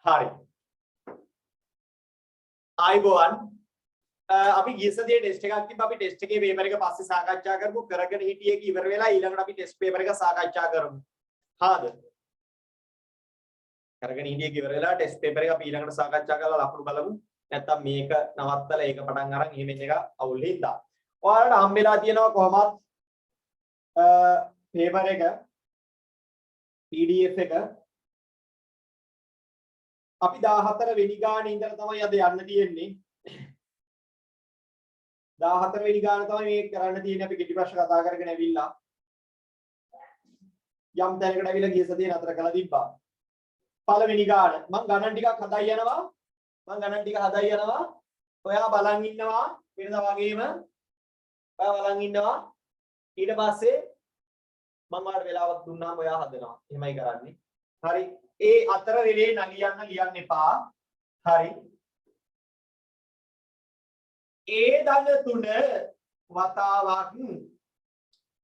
හරි. ආයිබෝවන්. අපි ගිය සතියේ ටෙස්ට් එකක් තිබ්බා. අපි ටෙස්ට් එකේ පේපර් එක පස්සේ සාකච්ඡා කරමු. කරගෙන හිටියේ කි ඉවර වෙලා ඊළඟට අපි ටෙස්ට් පේපර් එක සාකච්ඡා කරමු. හරිද? කරගෙන හිටියේ කි ඉවර වෙලා ටෙස්ට් පේපර් එක අපි ඊළඟට සාකච්ඡා කරලා ලකුණු බලමු. නැත්තම් මේක නවත්තලා ඒක පටන් අරන් එහෙම එක අවුල් හින්දා. ඔයාලට හම්බෙලා තියෙනවා කොහොමත් පේපර් එක PDF එක අපි 14 වෙනි ගානේ ඉඳලා තමයි අද යන්න තියෙන්නේ. 14 වෙනි ගාන තමයි මේක කරන්න තියෙන්නේ. අපි කෙටි ප්‍රශ්න කතා කරගෙන ඇවිල්ලා යම් තැනකට ඇවිල්ලා ගිය සතියේ නතර කළා තිබ්බා. පළවෙනි ගාන මම ගණන් ටිකක් හදයි යනවා. ඔයා බලන් ඉන්නවා වෙනදා වගේම ඔයා බලන් ඉන්නවා. ඊට පස්සේ මම ඔයාලට වෙලාවක් දුන්නාම ඔයා හදනවා. එහෙමයි කරන්නේ. හරි. ඒ අතර වෙලේ ලියන්න එපා. හරි. ඒ ධන 3 වතාවක්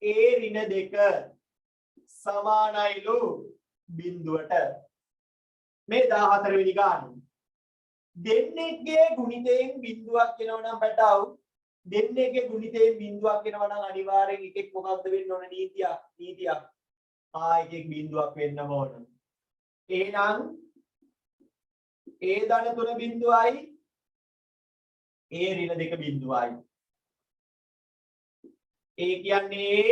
ඒ ඍණ 2 සමානයිලු බිඳුවට. මේ 14 වෙනි ගාන. දෙන්නෙක්ගේ ගුණිතයෙන් බිඳුවක් එනවා නම් පැටව. දෙන්නෙක්ගේ ගුණිතයෙන් බිඳුවක් එනවා නම් අනිවාර්යෙන් එකෙක් මොකක්ද වෙන්න ඕන නීතියක්. එකෙක් බිඳුවක් වෙන්න ඕන. එහෙනම් ඒ ධන 3 බිඳුවයි ඒ ඍණ 2 බිඳුවයි. ඒ කියන්නේ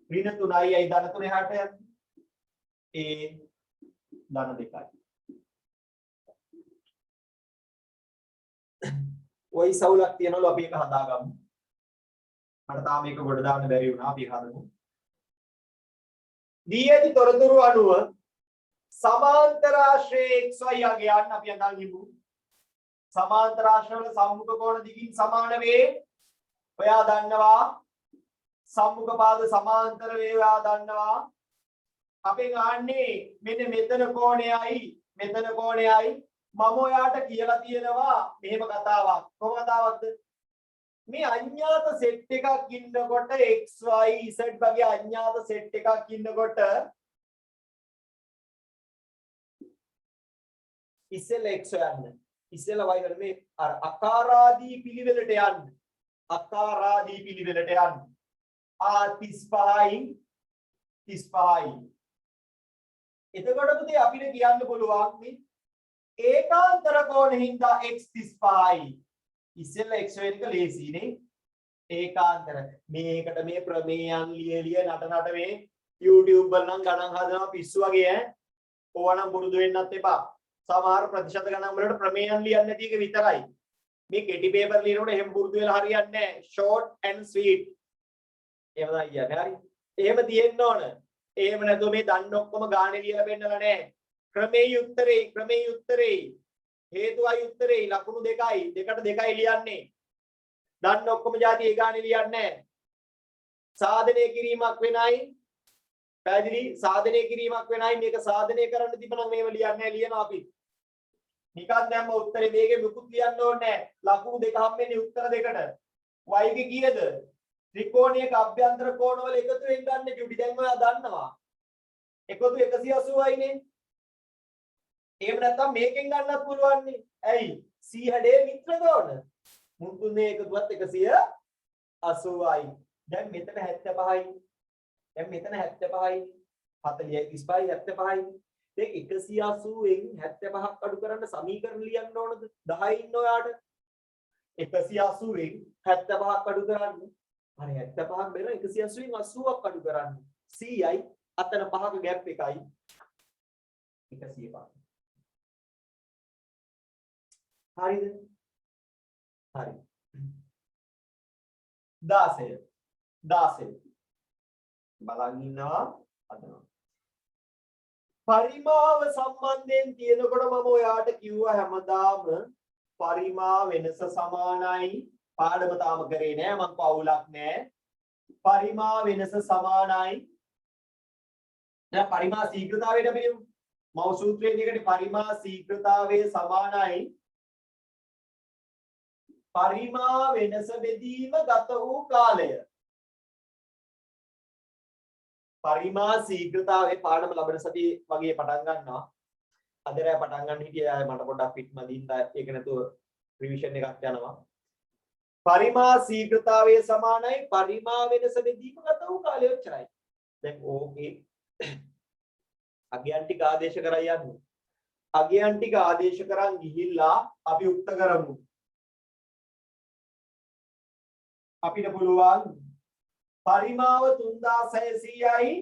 ඍණ 3යි ධන 3 එහාට යන්නේ. ඒ ධන 2යි. ඔයි සවුලක් තියනවලු අපි එක හදාගමු. මට තාම මේක ගොඩ දාන්න බැරි වුණා. අපි හදමු. දී ඇති තොරතුරු අනුව සමාන්තර ආශ්‍රයේ xy යගයන් අපි අඳන් හිමු. සමාන්තර ආශ්‍රවල සම්මුඛ කෝණ දිගින් සමාන වේ. ඔයා දන්නවා. සම්මුඛ පාද සමාන්තර වේ ඔයා දන්නවා. අපෙන් ආන්නේ මෙන්න මෙතන කෝණයයි මම ඔයාට කියලා තියෙනවා මෙහෙම කතාවක්. කොහොම කතාවක්ද? මේ අඥාත සෙට් එකක් ඉන්නකොට x y z වගේ අඥාත සෙට් එකක් ඉන්නකොට ඉස්සෙල්ලා x යන්න. ඉස්සෙල්ලා y වල මේ අර අකාරාදී පිළිවෙලට යන්න. ආ 35යි. එතකොට පුතේ අපිට කියන්න පුළුවන් මේ ඒකාන්තර කෝණෙහිඳ x 35යි. ඉස්සෙල්ලා x වෙන එක ලේසියිනේ. ඒකාන්තර. මේකට මේ ප්‍රමේයන් ලියලිය නට මේ YouTube වල නම් ගණන් හදනවා පිස්සු වගේ ඈ. ඕවනම් පුරුදු වෙන්නත් එපා. සමහර ප්‍රතිශත ගණන් වලට ප්‍රමේයන් ලියන්නේ නැති එක විතරයි. මේ කෙටි පේපර් ලියනකොට එහෙම පුරුදු වෙලා හරියන්නේ නැහැ. short and sweet. එහෙම තමයි කියන්නේ. හරි. එහෙම තියෙන්න ඕන. එහෙම නැතුව මේ දන්න ඔක්කොම ගානේ ලියලා පෙන්නලා නැහැ. ක්‍රමයේ උත්තරේ හේතුවයි උත්තරේ ලකුණු 2යි. දෙකට 2යි ලියන්නේ. දන්න ඔක්කොම જાති ඒ ගානේ ලියන්නේ නැහැ. සාධනය කිරීමක් වෙනයි. පැහැදිලි සාධනය කිරීමක් වෙනයි. මේක සාධනය කරන්න තිබුණා මේව ලියන්නේ නැහැ ලියනවා අපි. නිකන් දැම්ම උත්තරේ මේකේ මුකුත් ලියන්න ඕනේ නැහැ. ලකුණු 2 හම්බෙන්නේ උත්තර දෙකට. y ගේ කීයද? ත්‍රිකෝණයක අභ්‍යන්තර කෝණවල එකතු වෙන්න ගන්න චුටි දැන් ඔයා දන්නවා. එකතු 180යිනේ. එහෙම නැත්නම් මේකෙන් ගන්නත් පුළුවන් නේ. ඇයි? c හැඩයේ මිත්‍ර කෝණ. මුන් තුනේ එකතුවත් 180යි. දැන් මෙතන 75යි. දැන් මෙතන 75යි. 40යි 35යි 75යි. දැන් 180න් 75ක් අඩු කරන්න සමීකරණ ලියන්න ඕනද? 10 ඉන්න ඔයාට. 180න් 75ක් අඩු කරන්න. හරි 75ක් බෙර 180න් 80ක් අඩු කරන්න. cයි අතන 5ක ગેප් එකයි 105. හරිද? හරි. 16 බලන් ඉන්නවා අදනවා. පරිමාව සම්බන්ධයෙන් තියෙනකොට මම ඔයාට කිව්වා හැමදාම පරිමා වෙනස සමානයි. පාඩම තාම කරේ නෑ මං පවුලක් නෑ. පරිමා වෙනස සමානයි. දැන් පරිමා ශීඝ්‍රතාවයට අපි යමු. මව සූත්‍රයේ දෙකට පරිමා ශීඝ්‍රතාවයේ සමානයි. පරිමා වෙනස බෙදීම ගත වූ කාලය. පරිමා ශීඝ්‍රතාවයේ පාඩම ලබන සතියේ වගේ පටන් ගන්නවා. අද රෑ පටන් ගන්න හිටියා මට පොඩ්ඩක් පිට මදින්න ඒක නැතුව රිවිෂන් එකක් යනවා. පරිමා ශීඝ්‍රතාවය සමානයි පරිමා වෙනස බෙදීම ගත වූ කාලය ඔච්චරයි. දැන් ඕකේ අගයන් ටික ආදේශ කරලා යන්නේ. අගයන් ටික ආදේශ කරන් ගිහිල්ලා අපි උක්ත කරමු. අපිට පුළුවන් පරිමාව 3600යි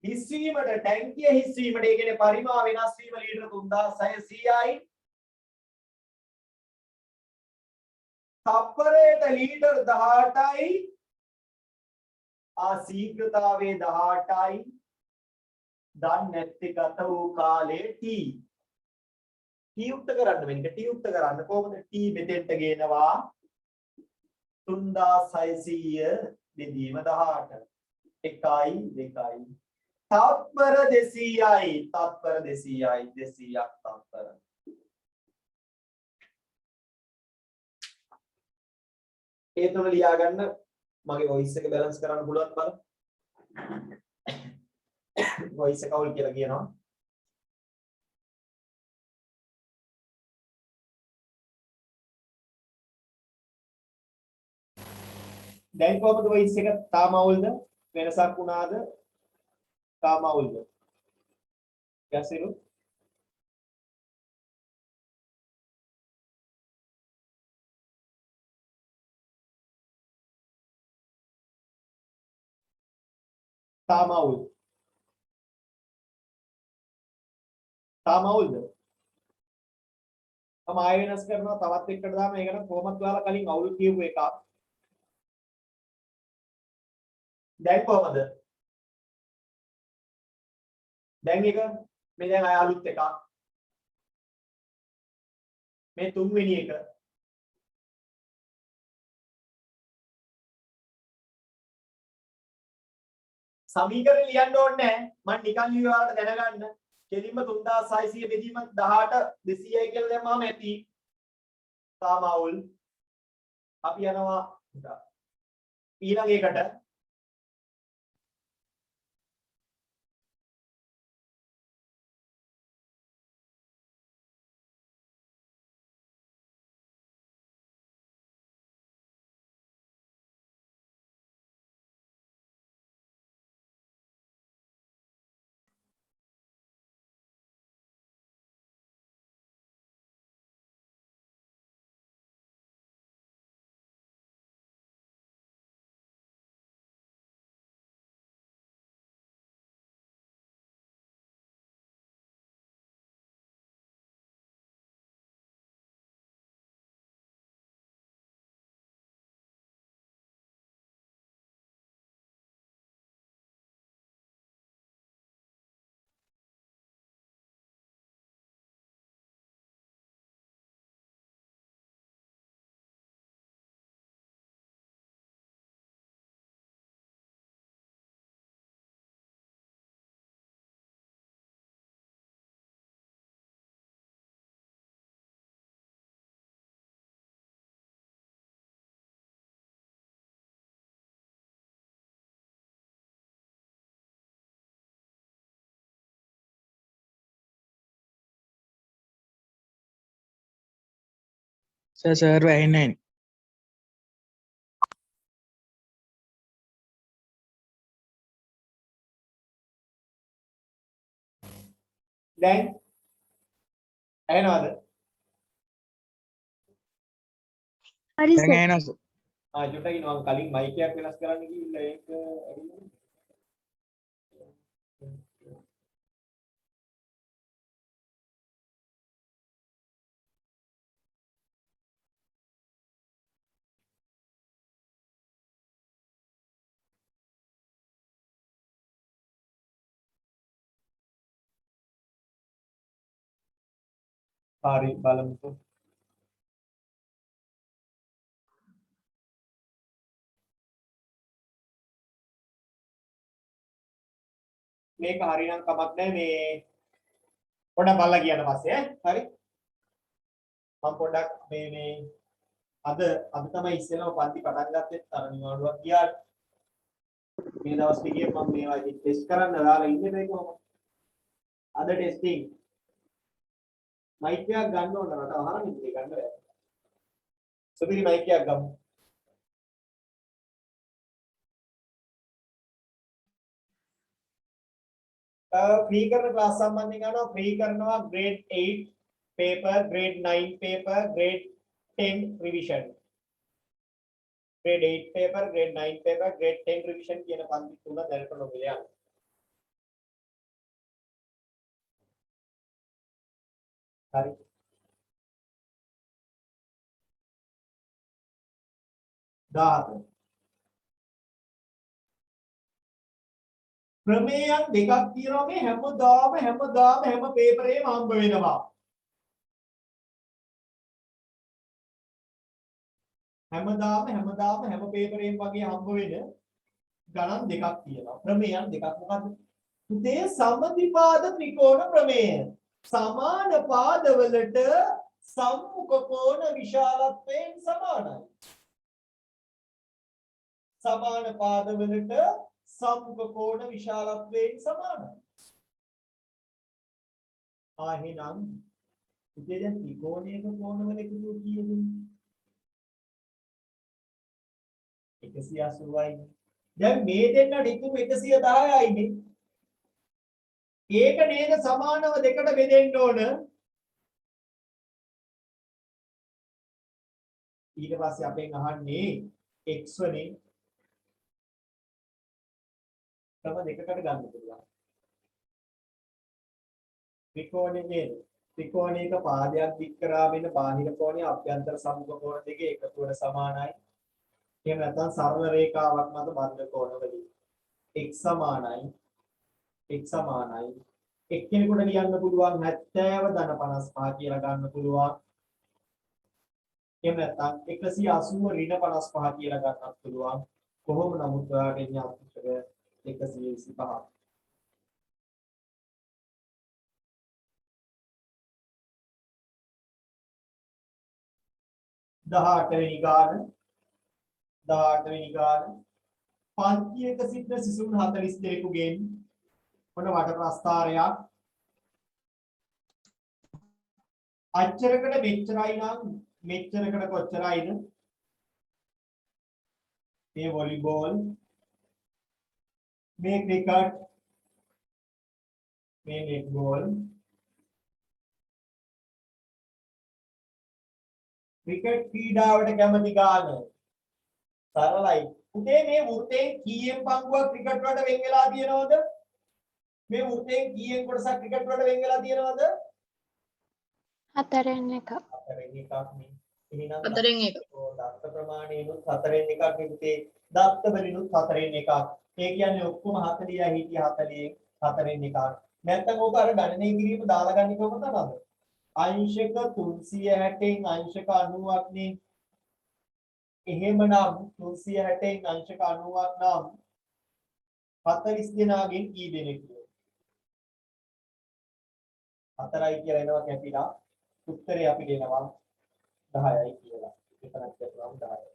හිස්වීමට ටැංකිය හිස්වීමට ඒ කියන්නේ පරිමා වෙනස් වීම ලීටර 3600යි තප්පරයට ලීටර් 18යි ශීඝ්‍රතාවයේ 18යි දන්නේ නැති ගත වූ කාලේ t උක්ත කරන්න වෙන්නේ t උක්ත කරන්න කොහොමද t මෙතෙන්ට ගේනවා 3600 බෙදීම 18 1යි 2යි තත්පර 200යි තත්පර 200යි 200ක් තත්පර ඒ තුන ලියා ගන්න මගේ වොයිස් එක බැලන්ස් කරන්න පුළුවන් බලන්න වොයිස් එක අවුල් කියලා කියනවා දැන් කොහොමද වොයිස් එක තාම අවුල්ද වෙනසක් වුණාද තාම අවුල්ද ගැසිරු තාම අවුල්ද මම ආයෙ වෙනස් කරනවා තවත් එකට දාම ඒක නම් කොහොමද ඔයාලා කලින් අවුල් කියපු එකක් දැන් කොහමද දැන් එක මේ දැන් ආය අලුත් එකක් මේ තුන්වෙනි එක සමීකරණ ලියන්න ඕනේ නැහැ මම නිකන් ලියුවා ඔයාලට දැනගන්න කෙලින්ම 3600 බෙදීම 18 200යි කියලා දැම්මම ඇති තාම අවුල් අපි යනවා ඊළඟ එකට සර් වැහෙන්නේ නැහැ. දැන් ඇහෙනවද හරි දැන් සර්. ඇහෙනවා සර්. චුට්ටක් ඉන්නවා කලින් මයික් එකක් වෙනස් කරන්න කිව්ලා ඒක ඇවිල්ලා හරි බලමුකෝ මේක හරිනම් කමක් නැහැ මේ පොඩක් බලලා කියන පස්සේ හරි මම පොඩක් මේ අද තමයි ඉස්සෙල්ලාම පන්ති පටන් ගත්තේ අර නිවාඩුවක් ගියා මේ දවස් ටිකේ මම මේවා ඉතින් ටෙස්ට් කරන්න දාලා ඉන්නේ මේක කොහොමද අද ටෙස්ටිං මයික් එකක් ගන්න ඕන මට අහන්න ඉන්නේ ගන්න බෑ. සුපිරි මයික් එකක් ගමු. ෆ්‍රී කරන ක්ලාස් සම්බන්ධයෙන් ගන්නවා ෆ්‍රී කරනවා grade 8 paper grade 9 paper grade 10 revision grade 8 paper grade 9 paper grade 10 revision කියන පන්ති තුන දැනට නොමිල යනවා. හරි. ප්‍රමේයන් දෙකක් තියෙනවා මේ හැමදාම හැම පේපරේම හම්බ වෙනවා. හැමදාම හැම පේපරේම වගේ හම්බ වෙන ගණන් දෙකක් තියෙනවා. ප්‍රමේයන් දෙකක් මොකද්ද? උදේ සමද්විපාද ත්‍රිකෝණ ප්‍රමේය. සමාන පාදවලට සම්මුඛ කෝණ විශාලත්වයෙන් සමානයි. සමාන පාදවලට සම්මුඛ කෝණ විශාලත්වයෙන් සමානයි. එහෙනම් ඉතින් දැන් ත්‍රිකෝණයක කෝණවල එකතු කීයද? 180යි. දැන් මේ දෙන්නට ඉතුරු 110යි නේ. ඒක නේද සමානව දෙකට බෙදෙන්න ඕන. ඊට පස්සේ අපෙන් අහන්නේ x වලින් තම දෙකකට ගන්න පුළුවන්. ත්‍රිකෝණයක පාදයක් දික් කරා වෙන බාහිර කෝණය අභ්‍යන්තර සම්මුඛ කෝණ දෙකේ එකතු වෙන සමානයි. එහෙම නැත්නම් සරල රේඛාවක් මත බද්ධ කෝණවලින් x සමානයි එක්කෙනෙකුට ලියන්න පුළුවන් 70 ධන 55 කියලා ගන්න පුළුවන්. එහෙම නැත්නම් 180 ඍණ 55 කියලා ගන්නත් පුළුවන්. කොහොම නමුත් ඔයාලට එන්නේ අත්‍යවශ්‍ය 125. දහඅටවෙනි ගාන පන්තියක සිටින සිසුන් 40 දෙනෙකුගෙන් මොන වට ප්‍රස්ථාරයක් අච්චරකට මෙච්චරයි නම් මෙච්චරකට කොච්චරයිද මේ වොලිබෝල් මේ ක්‍රිකට් මේ නෙට්බෝල් ක්‍රිකට් ක්‍රීඩාවට කැමති ගාන සරලයි. උදේ මේ වෘත්තයෙන් කීයෙන් පංගුවක් ක්‍රිකට් වලට වෙන් වෙලා තියෙනවද? මේ වෘත්තයෙන් කීයෙන් කොටසක් ක්‍රිකට් වලට වෙන් වෙලා තියෙනවද? 4න් 1. 4න් එකක් නේ. එහෙනම් 4න් 1. දත්ත ප්‍රමාණයනොත් 4න් එකක් නෙකුතේ දත්ත වලිනුත් 4න් එකක්. ඒ කියන්නේ ඔක්කොම 40යි හිටිය 40න් 4න් එකක්. නැත්නම් ඕක අර ගණනය කිරීම දාලා ගන්න කොහොමද තමයි? අංශක 360න් අංශක 90ක් නේ. එහෙමනම් 360න් අංශක 90ක් නම් 40 දෙනාගෙන් කී දෙනෙක්ද? 4යි කියලා එනවා කැපිලා. උත්තරේ අපි දෙනවා 10යි කියලා. එතනක් කියනවා 10යි.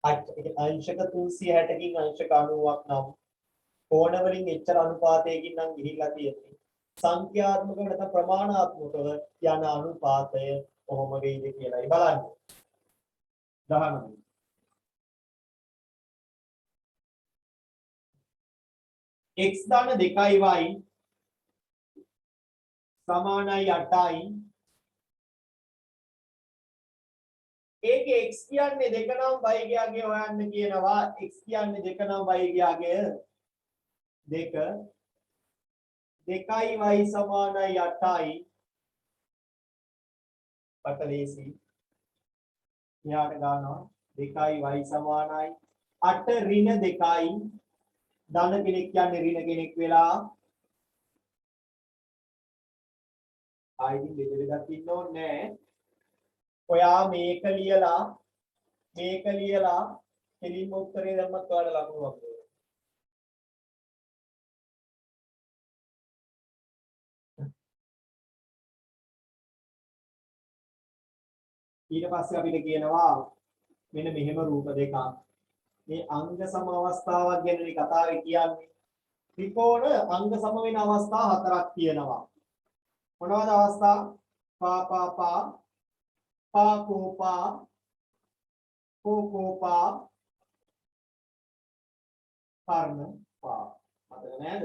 අංශක 360කින් අංශක 90ක් නම් කෝණ වලින් එච්චර අනුපාතයකින් නම් ගිහිල්ලා තියෙන්නේ. සංඛ්‍යාත්මකව නැත්නම් ප්‍රමාණාත්මකව යන අනුපාතය කොහොම වෙයිද කියලායි බලන්නේ. 19 x ධන 2y සමානයි 8යි. ඒකේ x කියන්නේ 2 නම් y ගියාගේ හොයන්න කියනවා. x කියන්නේ 2 නම් y ගියාගේ 2 2y සමානයි 8යි. පටලේසි. යාට ගන්නවා 2y සමානයි 8 ඍණ 2යි. ධන කෙනෙක් කියන්නේ ඍණ කෙනෙක් වෙලා ආයිත් බෙදලා ගන්න ඕනේ නැහැ. ඔයා මේක ලියලා කෙලින්ම උත්තරේ දැම්මත් ඔයාලට ලකුණු වගේ. ඊට පස්සේ අපිට කියනවා මෙන්න මෙහෙම රූප දෙකක්. මේ අංග සම අවස්ථාවක් ගැන කතාවේ කියන්නේ. ත්‍රිකෝණ අංග සම වෙන අවස්ථා හතරක් තියෙනවා. මොනවද අවස්ථා? පා පා පා පා කෝපා කෝකෝපා කර්ණ පා. මතක නේද?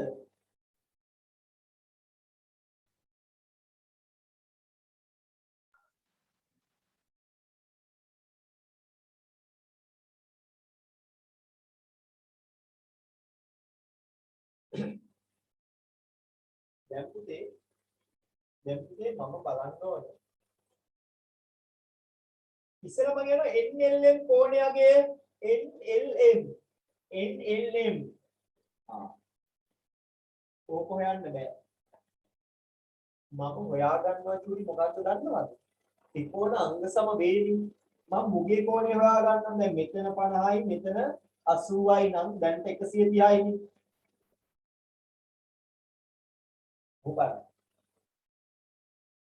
දැන් පුතේ මම බලන්න ඕනේ. ඉස්සෙල්ලාම කියන NLM කෝණයගේ NLM ඕක හොයන්න බෑ. මම හොයා ගන්නවා චූටි මොකක්ද දන්නවද? ත්‍රිකෝණ අංග සම වේවි. මම මුගේ කෝණය හොයා ගන්නම්. දැන් මෙතන 50යි මෙතන 80යි නම් දැන් 130යි නේ. උපර.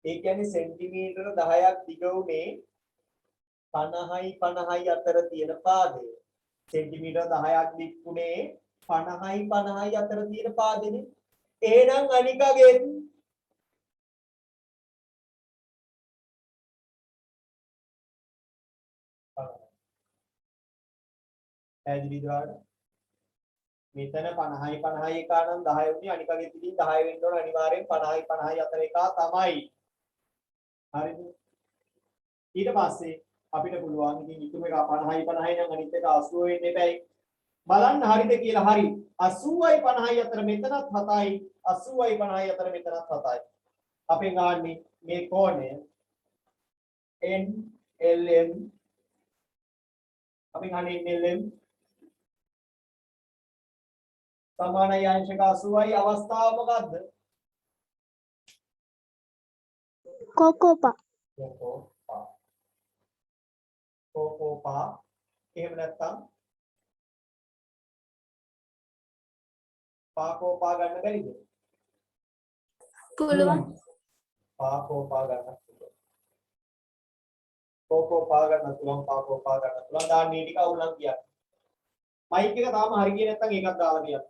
ඒ කියන්නේ සෙන්ටිමීටර 10ක් දිග උනේ 50යි අතර තියෙන පාදය. සෙන්ටිමීටර 10ක් දික් උනේ 50යි අතර තියෙන පාදෙනේ. එහෙනම් අනිකගෙන් ඇදිරිදාන මෙතන 50යි එක නම් 10 උනේ අනිකගෙ ඉතින් 10 වෙන්න ඕන අනිවාර්යෙන් 50යි අතර එක තමයි. හරිද? ඊට පස්සේ අපිට පුළුවන් ඉතින් ඉතුරු එක 50යි නම් අනිත් එක 80 වෙන්න එපැයි. බලන්න හරිද කියලා. හරි. 80යි 50යි අතර මෙතනත් 7යි 80යි 50යි අතර මෙතනත් 7යි. අපෙන් ගන්නේ මේ කෝණය NLM අපි ගන්නේ NLM සමානයි අංශක 80යි අවස්ථාව මොකද්ද? Kokopa. කෝකෝපා එහෙම නැත්නම් පාකෝපා ගන්න බැරිද? Puluhan. පාකෝපා ගන්න පුළුවන්. කෝකෝපා ගන්න පුළුවන් පාකෝපා ගන්න පුළුවන්. දාන්න මේ ටික අවුලක් කියන්න. මයික් එක තාම හරි ගියේ නැත්නම් ඒකත් දාලා කියන්න.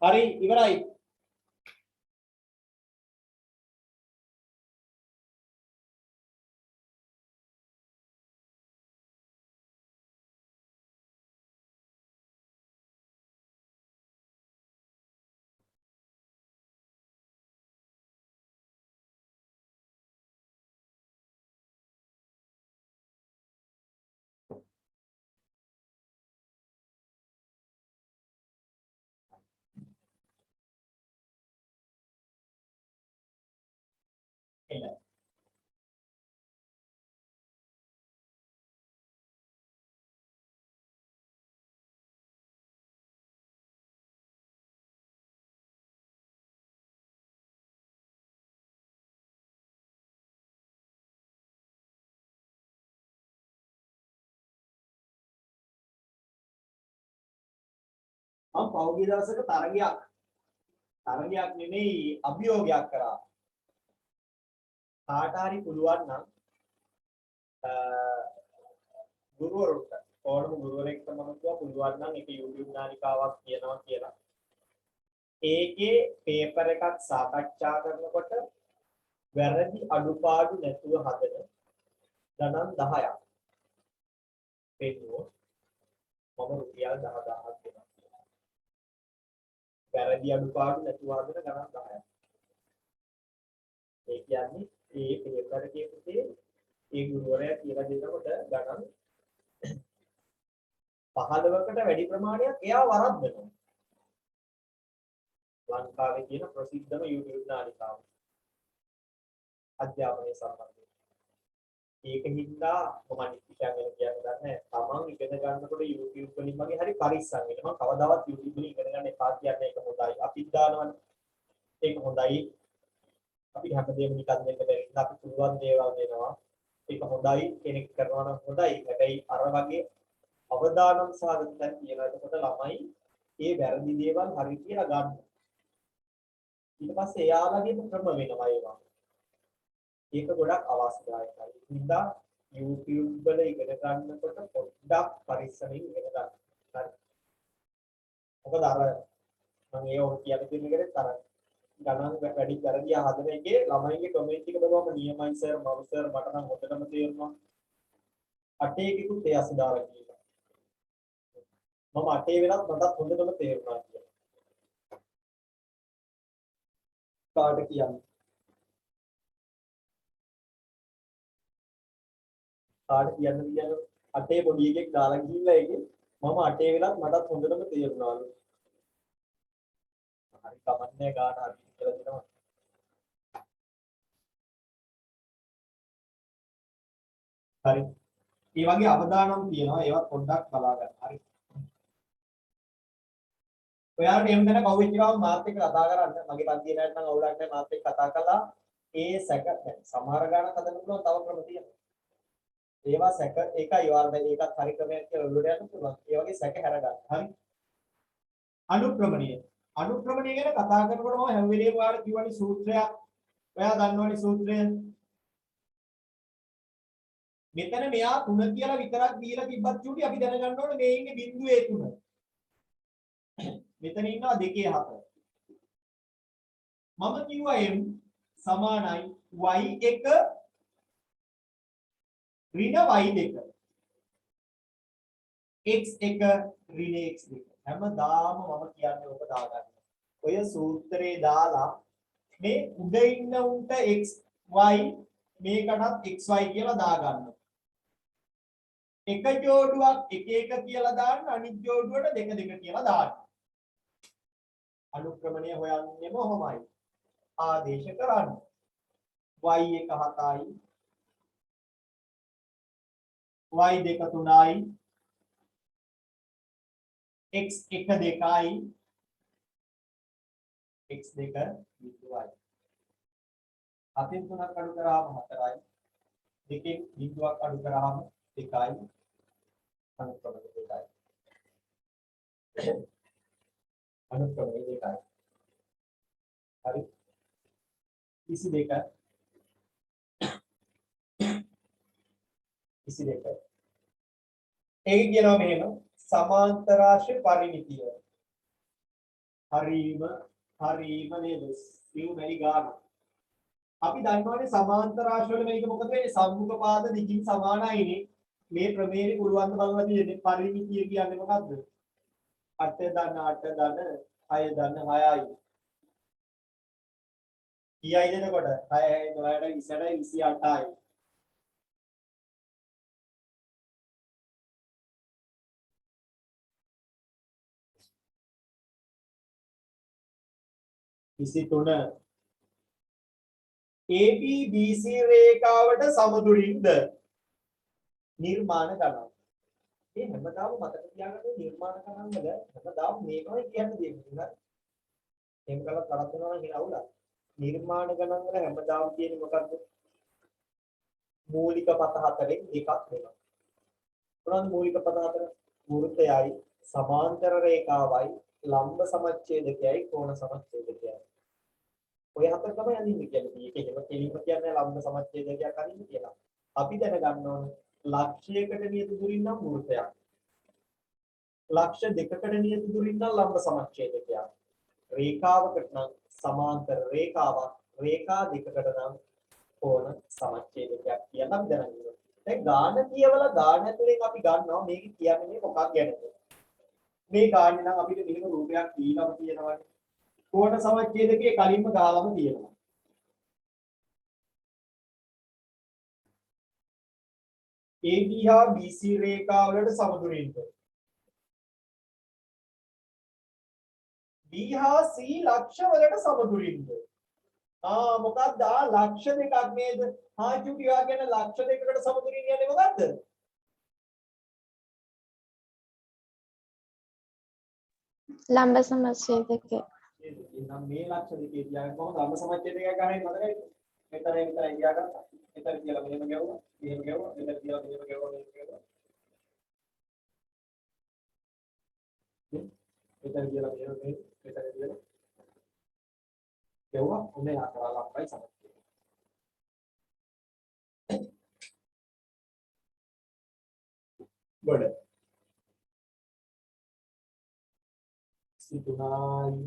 හරි ඉවරයි. එන්න. මම පෞද්ගලික දවසක තරගයක් නෙමෙයි අභියෝගයක් කරා. කාට හරි පුළුවන් නම් ගුරුවරුන්ට ඕනම ගුරුවරයෙක්ට මම කිව්වා පුළුවන් නම් ඒක YouTube නාලිකාවක් කියනවා කියලා. ඒකේ පේපර් එකක් සාකච්ඡා කරනකොට වැරදි අඩුපාඩු නැතුව හදන ගණන් 10ක් පෙන්නුවොත් මම රුපියල් 10000ක් දෙනවා. වැරදි අඩුපාඩු නැතුව හදන ගණන් 10ක්. ඒ කියන්නේ ඒ පේපර් එකේ පුතේ ඒ ගුරුවරයා කියලා දෙනකොට ගණන් 15කට වැඩි ප්‍රමාණයක් එයා වරද්දනවා. ලංකාවේ තියෙන ප්‍රසිද්ධම YouTube නාලිකාව. අධ්‍යාපනය සම්බන්ධයෙන්. ඒකින්දා මම අනිත් විෂයන් ගැන කියන්න දන්නේ තමන් ඉගෙන ගන්නකොට YouTube වලින් මගේ හරි පරිස්සම් වෙන්න. මම කවදාවත් YouTube වලින් ඉගෙන ගන්න එපා කියන්නේ ඒක හොඳයි. අපි දානවනේ. ඒක හොඳයි. අපි හැමදේම නිකන් දෙන්න බැරි. අපි පුළුවන් දේවල් දෙනවා. ඒක හොඳයි කෙනෙක් කරනවා නම් හොඳයි. හැබැයි අර වගේ අවදානම් සාධක දැන් කියලා එතකොට ළමයි ඒ වැරදි දේවල් හරි කියලා ගන්න. ඊට පස්සේ එයාලගේම ක්‍රම වෙනවා ඒවා. ඒක ගොඩක් අවශ්‍යයි. ඉතින්දා YouTube වල ඉගෙන ගන්නකොට පොඩ්ඩක් පරිස්සමින් ඉගෙන ගන්න. හරි. මොකද අර මම ඒ ඔය කියන්නේ දෙන්නකෙත් අර ගණන් වැඩි වැරදි හදන එකේ ළමයිගේ කමෙන්ට් එක බලවම නියමයි සර් මම සර් මට නම් හොඳටම තේරුණා. අටේ එකකුත් ඒ අසදාලා කියනවා. මම අටේ වෙනත් මටත් හොඳටම තේරුණා කියලා. කාට කියන්නේ? කාට කියන්නේ අටේ පොඩි එකෙක් දාලා ගිහිල්ලා ඒකේ මම අටේ වෙනත් මටත් හොඳටම තේරුණාලු. හරි කමන්නේ ගාන හරි කියලා දෙනවා. හරි. ඒ වගේ අවදානම් තියෙනවා ඒවත් පොඩ්ඩක් බලා ගන්න. හරි. ඔයාලට එහෙම දැන කවුරු ඉච්චිරාම මාත් එක්ක කතා කරන්න. මගේ පන්තියේ නැත්නම් අවුලක් නැහැ මාත් එක්ක කතා කළා. ඒ සැක දැන් සමහර ගානක් හදන්න පුළුවන් තව ක්‍රම තියෙනවා. ඒවා සැක ඒකයි වාර දැන් ඒකත් හරි ක්‍රමයක් කියලා ඔළුවට යන්න පුළුවන්. ඒ වගේ සැක හැරගන්න. හරි. අනුක්‍රමණීය. අනුක්‍රමණීය ගැන කතා කරනකොට මම හැම වෙලේම ඔයාලට කියවනේ සූත්‍රයක්. ඔයා දන්නවනේ සූත්‍රය. මෙතන මෙයා 3 කියලා විතරක් දීලා තිබ්බත් චූටි අපි දැනගන්න ඕනේ මේ ඉන්නේ බිඳුවේ 3. මෙතන ඉන්නවා 2 4. මම කිව්වා m සමානයි y1 ඍණ y2. x1 ඍණ x2. හැමදාම මම කියන්නේ ඔක දාගන්න. ඔය සූත්‍රේ දාලා මේ උඩ ඉන්න උන්ට xy මේකටත් xy කියලා දාගන්න. එක ජෝඩුවක් 1 1 කියලා දාන්න අනිත් ජෝඩුවට 2 2 කියලා දාන්න. අනුක්‍රමණය හොයන්නේම ඔහොමයි. ආදේශ කරන්න. y1 7යි y2 3යි x1 2යි x2 0යි. අතින් 3ක් අඩු කරාම 4යි. දෙකෙන් බිඳුවක් අඩු කරාම 2යි. අනුක්‍රමණය 2යි. අනුක්‍රමණය 2යි. හරි. 22 22. ඒක කියනවා මෙහෙම සමාන්තරාශ පරිමිතිය. හරීම නේද? සිව් මෙලි ගන්න. අපි දන්නවනේ සමාන්තරාශ වල මේක මොකද වෙන්නේ? සම්මුඛ පාද දිගින් සමානයිනේ. මේ ප්‍රමේයේ පුළුවන් ද බලලා තියෙන්නේ පරිමිතිය කියන්නේ මොකද්ද? 8 ධන 8 ධන 6 ධන 6යි. කීයයිද එතකොට? 6යි 9යි 20යි 28යි. විසිතුන AB BC රේඛාවට සමදුලින්ද නිර්මාණ ගණන්. මේ හැමදාම මතක තියාගන්න නිර්මාණ ගණන් වල හැමදාම මේකමයි කියන්න දෙන්නේ. එහෙම කළා තරක් වෙනවා නම් ඒක අවුලක්. නිර්මාණ ගණන් වල හැමදාම කියන්නේ මොකද්ද? මූලික පත හතරෙන් එකක් වෙනවා. මොනවද මූලික පත හතර? වෘත්තයයි, සමාන්තර රේඛාවයි, ලම්බ සමච්ඡේදකයයි, කෝණ සමච්ඡේදකයයි. ඔය හතර තමයි අඳින්න කියන්නේ. මේක එහෙම කෙලින්ම කියන්නේ ලම්බ සමච්ඡේදකයක් අඳින්න කියලා. අපි දැනගන්න ඕනේ ලක්ෂයකට නියත දුරින් නම් වෘත්තයක්. ලක්ෂ දෙකකට නියත දුරින් නම් ලම්බ සමච්ඡේදකයක්. රේඛාවකට නම් සමාන්තර රේඛාවක්, රේඛා දෙකකට නම් කෝණ සමච්ඡේදකයක් කියලා අපි දැනගන්න ඕනේ. දැන් ගාන කියවලා ගාන ඇතුලෙන් අපි ගන්නවා මේක කියන්නේ මේ මොකක් ගැනද? මේ ගානේ නම් අපිට මෙහෙම රූපයක් දීලාම තියෙනවානේ. කෝණ සමච්ඡේදකයේ කලින්ම ගාලම තියෙනවා. AB හා BC රේඛාව වලට සමදුලින්ද. B හා C ලක්ෂ වලට සමතුලින්ද? මොකක්ද ලක්ෂ දෙකක් නේද? චුටි ඔයා කියන ලක්ෂ දෙකකට සමතුලින් කියන්නේ මොකද්ද? ලම්බ සමච්ඡේදකය. එහෙනම් මේ ලක්ෂ දෙකේ තියාගෙන කොහොමද ලම්බ සමච්ඡේදකයක් ගන්න මතකයිද? මෙතන තියා ගත්තා. මෙතන කියලා මෙහෙම ගැවුවා. මෙහෙම ගැවුවා. මෙතන කියලා මෙහෙම ගැවුවා. මෙහෙම ගැවුවා. මෙතන කියලා මෙහෙම මෙතන කියලා ගැවුවා. ඔන්න ආකාර ලම්බයි සමච්ඡේදය. ගොඩ. සිතුනායි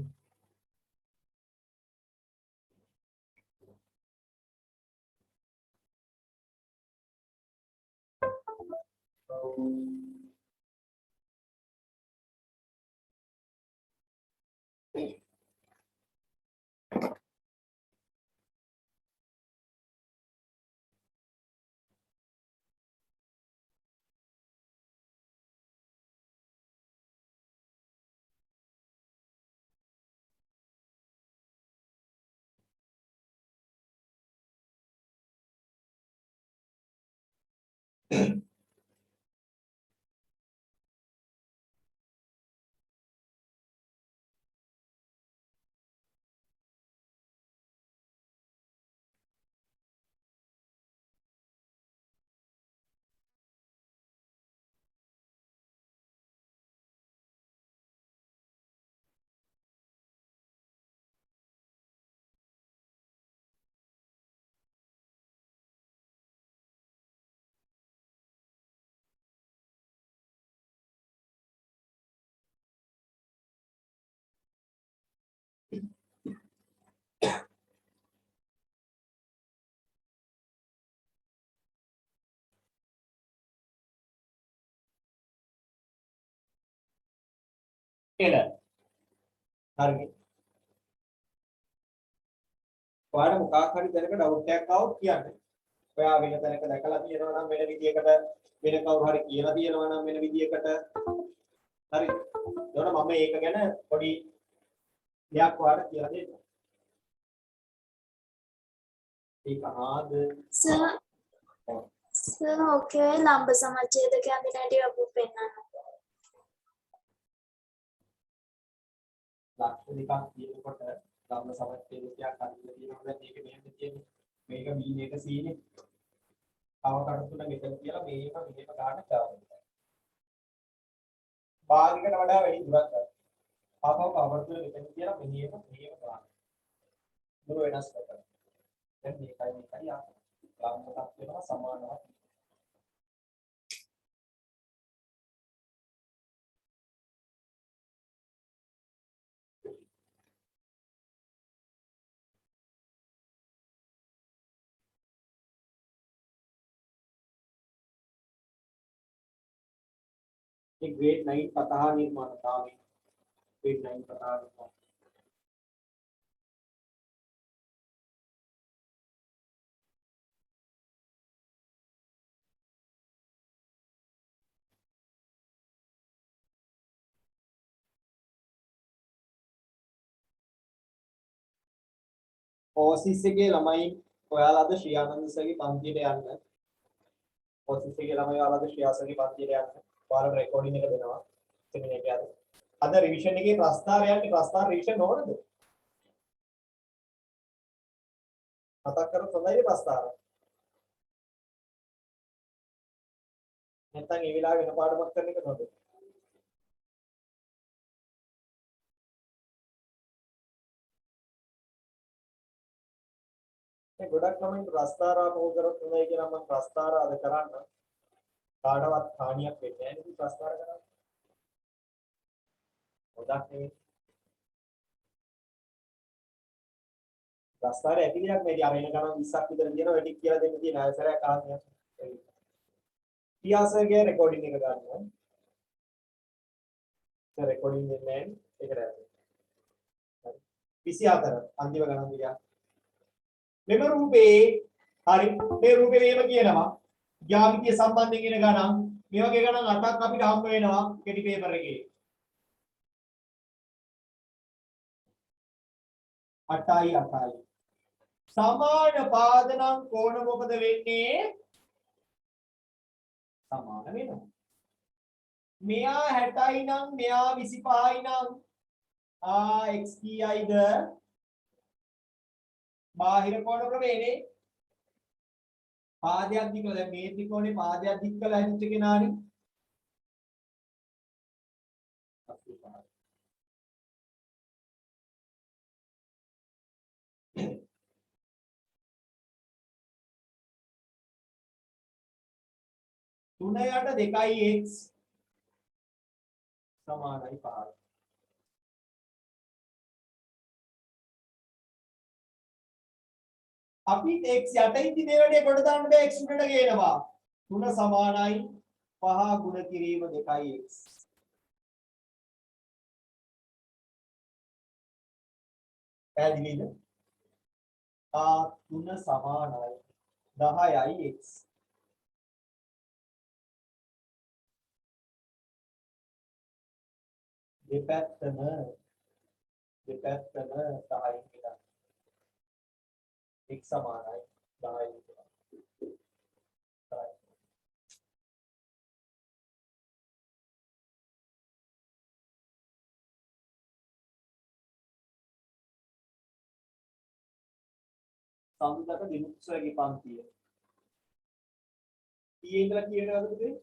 එල. හරිද? ඔයාලා මොකක් හරි දැනක ඩවුට් එකක් આવොත් කියන්න. ඔයා වෙන තැනක දැකලා තියෙනවා නම් වෙන විදියකට වෙන කවුරු හරි කියලා තියෙනවා නම් වෙන විදියකට හරි. එතකොට මම ඒක ගැන පොඩි දෙයක් ඔයාලට කියලා දෙන්න. ඒක ආද සර් ඕකේ ලම්බ සමච්ඡේදකයන් දිනටි අපු පෙන්නන්න. ලක්ෂ දෙකක් කියනකොට ලම්බ සමච්ඡේදකයක් අදින්න තියෙනවා දැන් මේක මෙහෙම තියෙන්නේ. මේක B මේක C නේ. තව කටුතුන මෙතන කියලා මේක මෙහෙම ගන්න ගන්නවා. භාගයකට වඩා වැඩි දුරක් ගන්න. ආපහු කවර්තුන මෙතන කියලා මෙහෙම ගන්න. දුර වෙනස් කරගන්න. දැන් මේකයි ආපහු. ලම්බයක් වෙනවා සමානව. ये ग्रेड 9 पता निर्माण था ग्रेड 9 पता निर्माण ඕසිස් එකේ ළමයි ඔයාලාද ශ්‍රියානන්ද සර්ගේ පන්තියට යන්න ඕසිස් එකේ ළමයි ඔයාලාද ශ්‍රියාසර්ගේ පන්තියට යන්න ඔයාලට රෙකෝඩින් එක දෙනවා සෙමිනර් එකේ අද රිවිෂන් එකේ ප්‍රස්තාරයන්ගේ ප්‍රස්තාර රිවිෂන් ඕනද මතක් කරොත් හොඳයි ප්‍රස්තාර නැත්නම් ඒ වෙලාවේ වෙන පාඩමක් කරන එක හොඳයි මේ ගොඩක් ළමයි ප්‍රස්තාරා පොහු කරොත් හොඳයි කියලා මම ප්‍රස්තාරා අද කරන්න කාටවත් හානියක් වෙන්නේ නැහැ නේද ප්‍රස්තාර කරන්නේ ගොඩක් නෙවෙයි ප්‍රස්තාරය ඇති දෙයක් නෙවෙයි අර එන ගණන් 20ක් විතර තියෙනවා වැඩි කියලා දෙන්න තියෙන ආයතරයක් ආන්නේ පියාසර්ගේ රෙකෝඩින් එක ගන්නවා ඒ රෙකෝඩින් දෙන්නේ ඒකට ඇතුළේ 24 අන්තිම ගණන් දිගා මෙම රූපේ හරි මේ රූපේ මේව කියනවා ජ්‍යාමිතිය සම්බන්ධයෙන් එන ගණන් මේ වගේ ගණන් 8ක් අපිට හම්බ වෙනවා කෙටි පේපර් එකේ 8යි 8යි. සමාන පාද නම් කෝණ මොකද වෙන්නේ? සමාන වෙනවා. මෙයා 60යි නම් මෙයා 25යි නම් x කීයයිද? බාහිර කෝණ ප්‍රමේයනේ. පාදයක් දික් කළා. දැන් මේ ත්‍රිකෝණේ පාදයක් දික් කළා හිතච්ච කෙනානේ. තුන යට 2x සමානයි 5යි. අපි x යටින් මේ වැඩේ කොට දාන්න බෑ x උඩට ගේනවා. 3 සමානයි 5 ගුණ කිරීම 2x. පැහැදිලිද? 3 සමානයි 10යි x. දෙපැත්තම 10යි කියලා. x සමානයි 10යි කියලා. සම්දක විමුක්තියගේ පන්තිය. ඊයේ ඉඳලා කියනවාද පුතේ?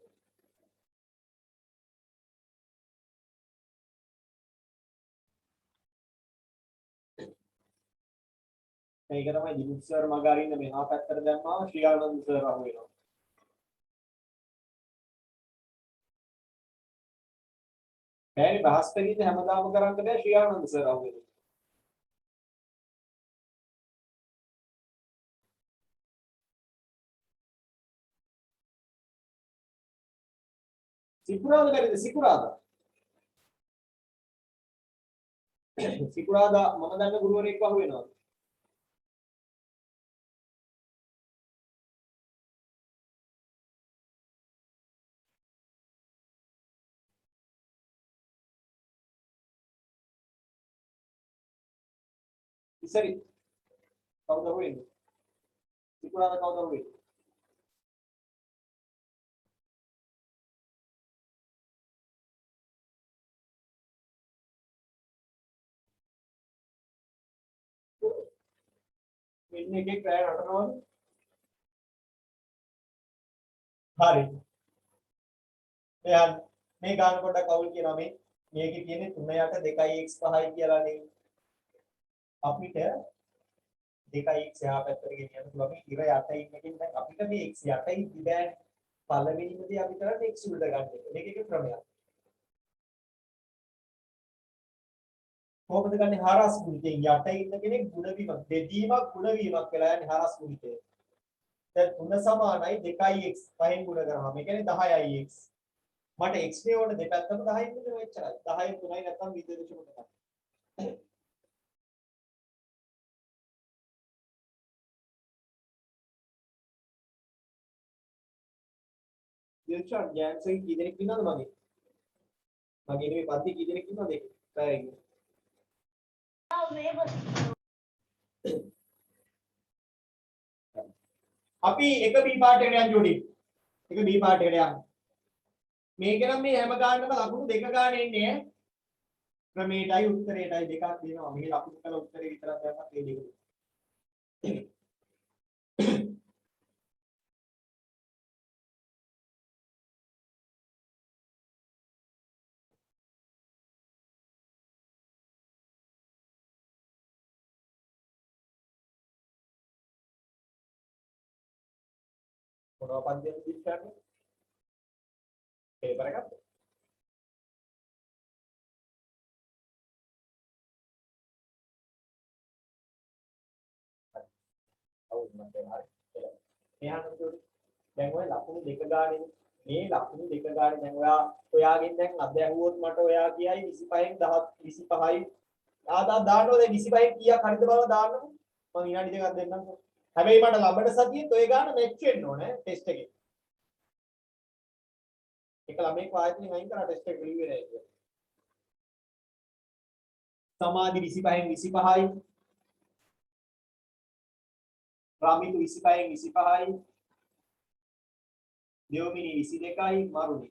මේක තමයි දිනුත් සර් මග අරින්න මෙහා පැත්තට දැම්මාම ශ්‍රී ආනන්ද සර් අහු වෙනවා. බෑනේ බහස්තකීද හැමදාම කරන්න බෑ ශ්‍රී ආනන්ද සර් අහු වෙනවා. සිකුරාදා බැරිද සිකුරාදා? සිකුරාදා මම දන්න ගුරුවරයෙක් අහු වෙනවා. ඉස්සරි කවුද වෙන්නේ? සිකුරාදා කවුද වෙන්නේ? මෙන්න එකේ පැය නටනවලු. හරි. එයා මේ ගාන පොඩ්ඩක් අවුල් කියනවා මේකේ තියෙන්නේ 3 යට 2x 5යි කියලා නේ. අපිට 2x එහා පැත්තට ගෙනියන්න පුළුවන්. මේ ඉර යට ඉන්නකින් දැන් අපිට මේ x යට ඉදි බෑනේ. පළවෙනිමදී අපි කරන්නේ x උඩ ගන්න එක. මේක එක ක්‍රමයක්. කොහොමද ගන්නේ? හරස් ගුණිතෙන් යට ඉන්න කෙනෙක් ಗುಣ වීමක් දෙදීමක් ಗುಣ වීමක් වෙලා යන්නේ හරස් ගුණිතේ. දැන් 3 සමානයි 2x 5න් ගුණ කරනවා. මේ කියන්නේ 10යි x. මට x නේ ඕන දෙපැත්තම 10න් ගුණ වෙච්චරයි. 10න් 3යි නැත්තම් 0.5. දිල්ෂාන් ජෑන්සන් කී දෙනෙක් ඉන්නවද මගේ? මගේ නෙමෙයි පන්ති කී දෙනෙක් ඉන්නවද ඒක? පැයකින්. අපි එක B පාඩයකට යන්න ජෝඩි. එක B පාඩයකට යන්න. මේක නම් මේ හැම ගානකම ලකුණු දෙක ගාන එන්නේ ඈ. ක්‍රමයටයි උත්තරයටයි දෙකක් දෙනවා. මේ ලකුණු කළ උත්තරේ විතරක් දැම්මත් ඒ දෙක. මොනවා පන්තියද දිස්සන්නේ? පේපර් එකක්. අවුල් නැත්නම් හරි. මෙහාට උඩ දැන් ඔය ලකුණු දෙක ගානේ මේ ලකුණු දෙක ගානේ දැන් ඔයාගෙන් දැන් අද ඇහුවොත් මට ඔයා කියයි 25න් 25යි ආදා දාන්නෝ දැන් 25න් කීයක් හරිද බව දාන්නකො මම විනාඩි දෙකක් දෙන්නම්කො. හැබැයි මට ළඟට සතියෙත් ඔය ගාන මැච් වෙන්න ඕනේ ටෙස්ට් එකේ. එක ළමෙක් වායතනෙන් අයින් කරා ටෙස්ට් එක ලිව්වේ නැහැ කියලා. සමාධි 25න් 25යි රාමිතු 25න් 25යි. දෙවමිනි 22යි මරුනි.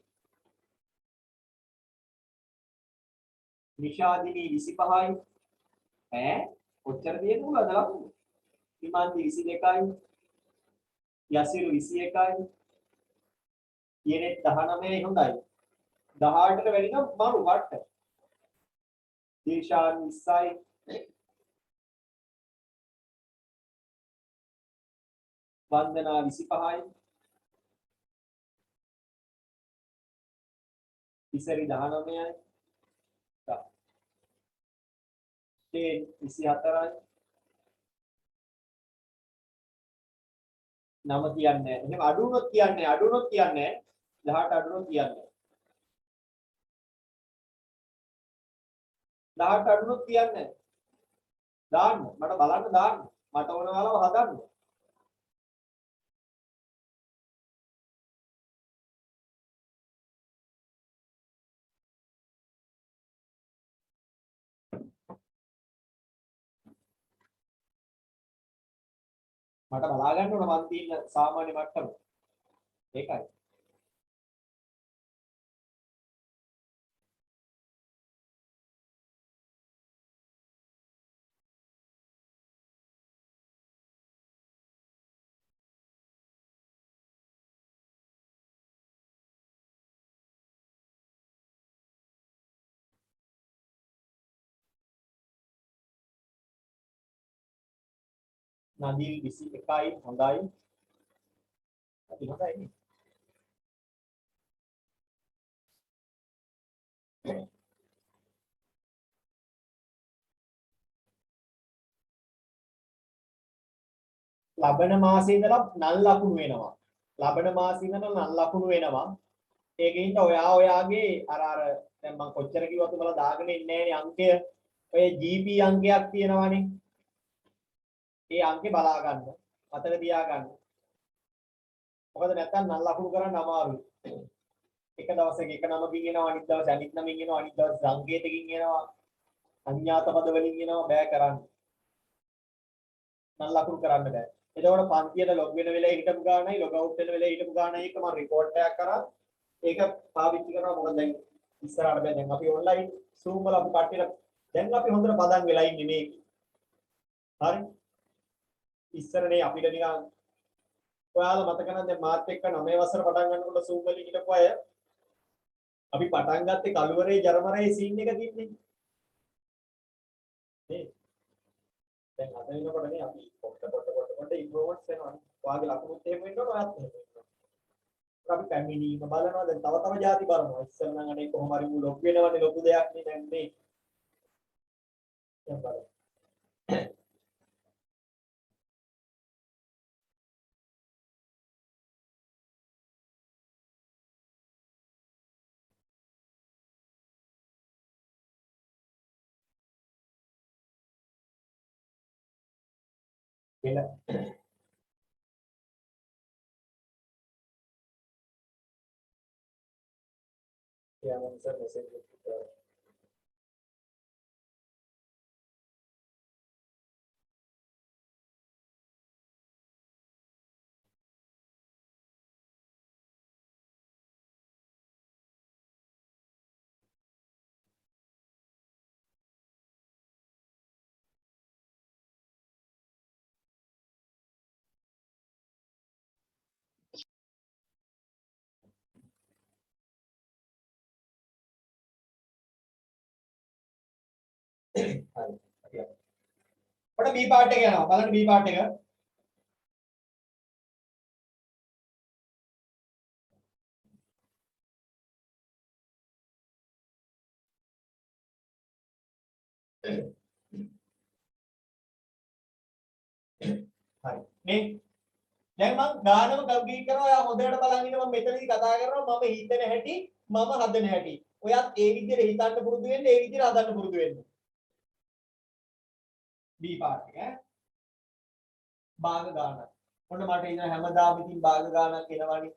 නිෂාදිනී 25යි. ඈ කොච්චර දෙන්න උනද ලකුණු? හිමාන්ති 22යි. යසිරු 21යි. ඊනේ 19යි හොඳයි. 18ට වැඩි නම් මරු වට. දීශාන් 20යි. වන්දනා 25යි. ඉසරි 19යි. තේ 24යි. නම කියන්නේ නැහැ. එහෙනම් අඩු වුණොත් කියන්නේ අඩු වුණොත් කියන්නේ 18 අඩු වුණොත් කියන්නේ 18 අඩු වුණොත් කියන්නේ දාන්න මට බලන්න දාන්න මට ඕන වෙලාව හදන්න. මට බලා ගන්න ඕන මන් තියෙන සාමාන්‍ය මට්ටම. ඒකයි. නදී 21යි හොඳයි. අපි හොඳයි නේ. ලබන මාසේ ඉඳලා නල් ලකුණු වෙනවා. ලබන මාසේ ඉඳලා නල් ලකුණු වෙනවා. ඒකෙන්ද ඔයාගේ අර දැන් මම කොච්චර කිව්වත් උඹලා දාගෙන ඉන්නේ නැහනේ අංකය. ඔය GP අංකයක් තියෙනවානේ. ඒ අංකේ බලා ගන්න. මතක තියාගන්න. මොකද නැත්තම් නල් ලකුණු කරන්න අමාරුයි. එක දවසක එක නමකින් එනවා අනිත් දවසේ අනිත් නමකින් එනවා අනිත් දවසේ සංකේතකින් එනවා අඥාත පද වලින් එනවා බෑ කරන්න. නල් ලකුණු කරන්න බෑ. එතකොට පන්තියට ලොග් වෙන වෙලේ හිටපු ගානයි ලොග් අවුට් වෙන වෙලේ හිටපු ගානයි එක මම report එකක් කරා. ඒක පාවිච්චි කරනවා මොකද දැන් ඉස්සරහට බෑ දැන් අපි online zoom වල අපි කට්ටියට දැන් අපි හොඳට පදන් වෙලා ඉන්නේ මේක. හරි. ඉස්සරනේ අපිට නිකන් ඔයාලා මතක නම් දැන් මාත් එක්ක 9 වසර පටන් ගන්නකොට zoom වලින් හිටපු අය අපි පටන් ගත්තේ කළුවරේ ජරමරේ සීන් එක තින්නේ. නේ දැන් අද වෙනකොට නේ අපි පොඩ ඉම්ප්‍රූව්මන්ට්ස් වෙනවා. ඔයාගේ ලකුණුත් එහෙම වෙන්න ඕන ඔයත් එහෙම වෙන්න ඕන. අපි පැමිණීම බලනවා දැන් තව જાති බලනවා. ඉස්සර නම් අනේ කොහොම හරි මු ලොක් වෙනවනේ ලොකු දෙයක් නේ දැන් මේ. දැන් බලන්න. Yeah, I'm sir message. හරි. ඔන්න B part එක යනවා. බලන්න B part එක. හරි. මේ දැන් මම ගානම කල්කියුලේට් කරනවා. ඔයා හොඳට බලන් ඉන්න මම මෙතනදී කතා කරනවා මම හිතන හැටි මම හදන හැටි. ඔයාත් ඒ විදිහට හිතන්න පුරුදු වෙන්න ඒ විදිහට හදන්න පුරුදු වෙන්න. B part එක ඈ. භාග ගානක්. ඔන්න මට ඉන්න හැමදාම ඉතින් භාග ගානක් එනවනේ.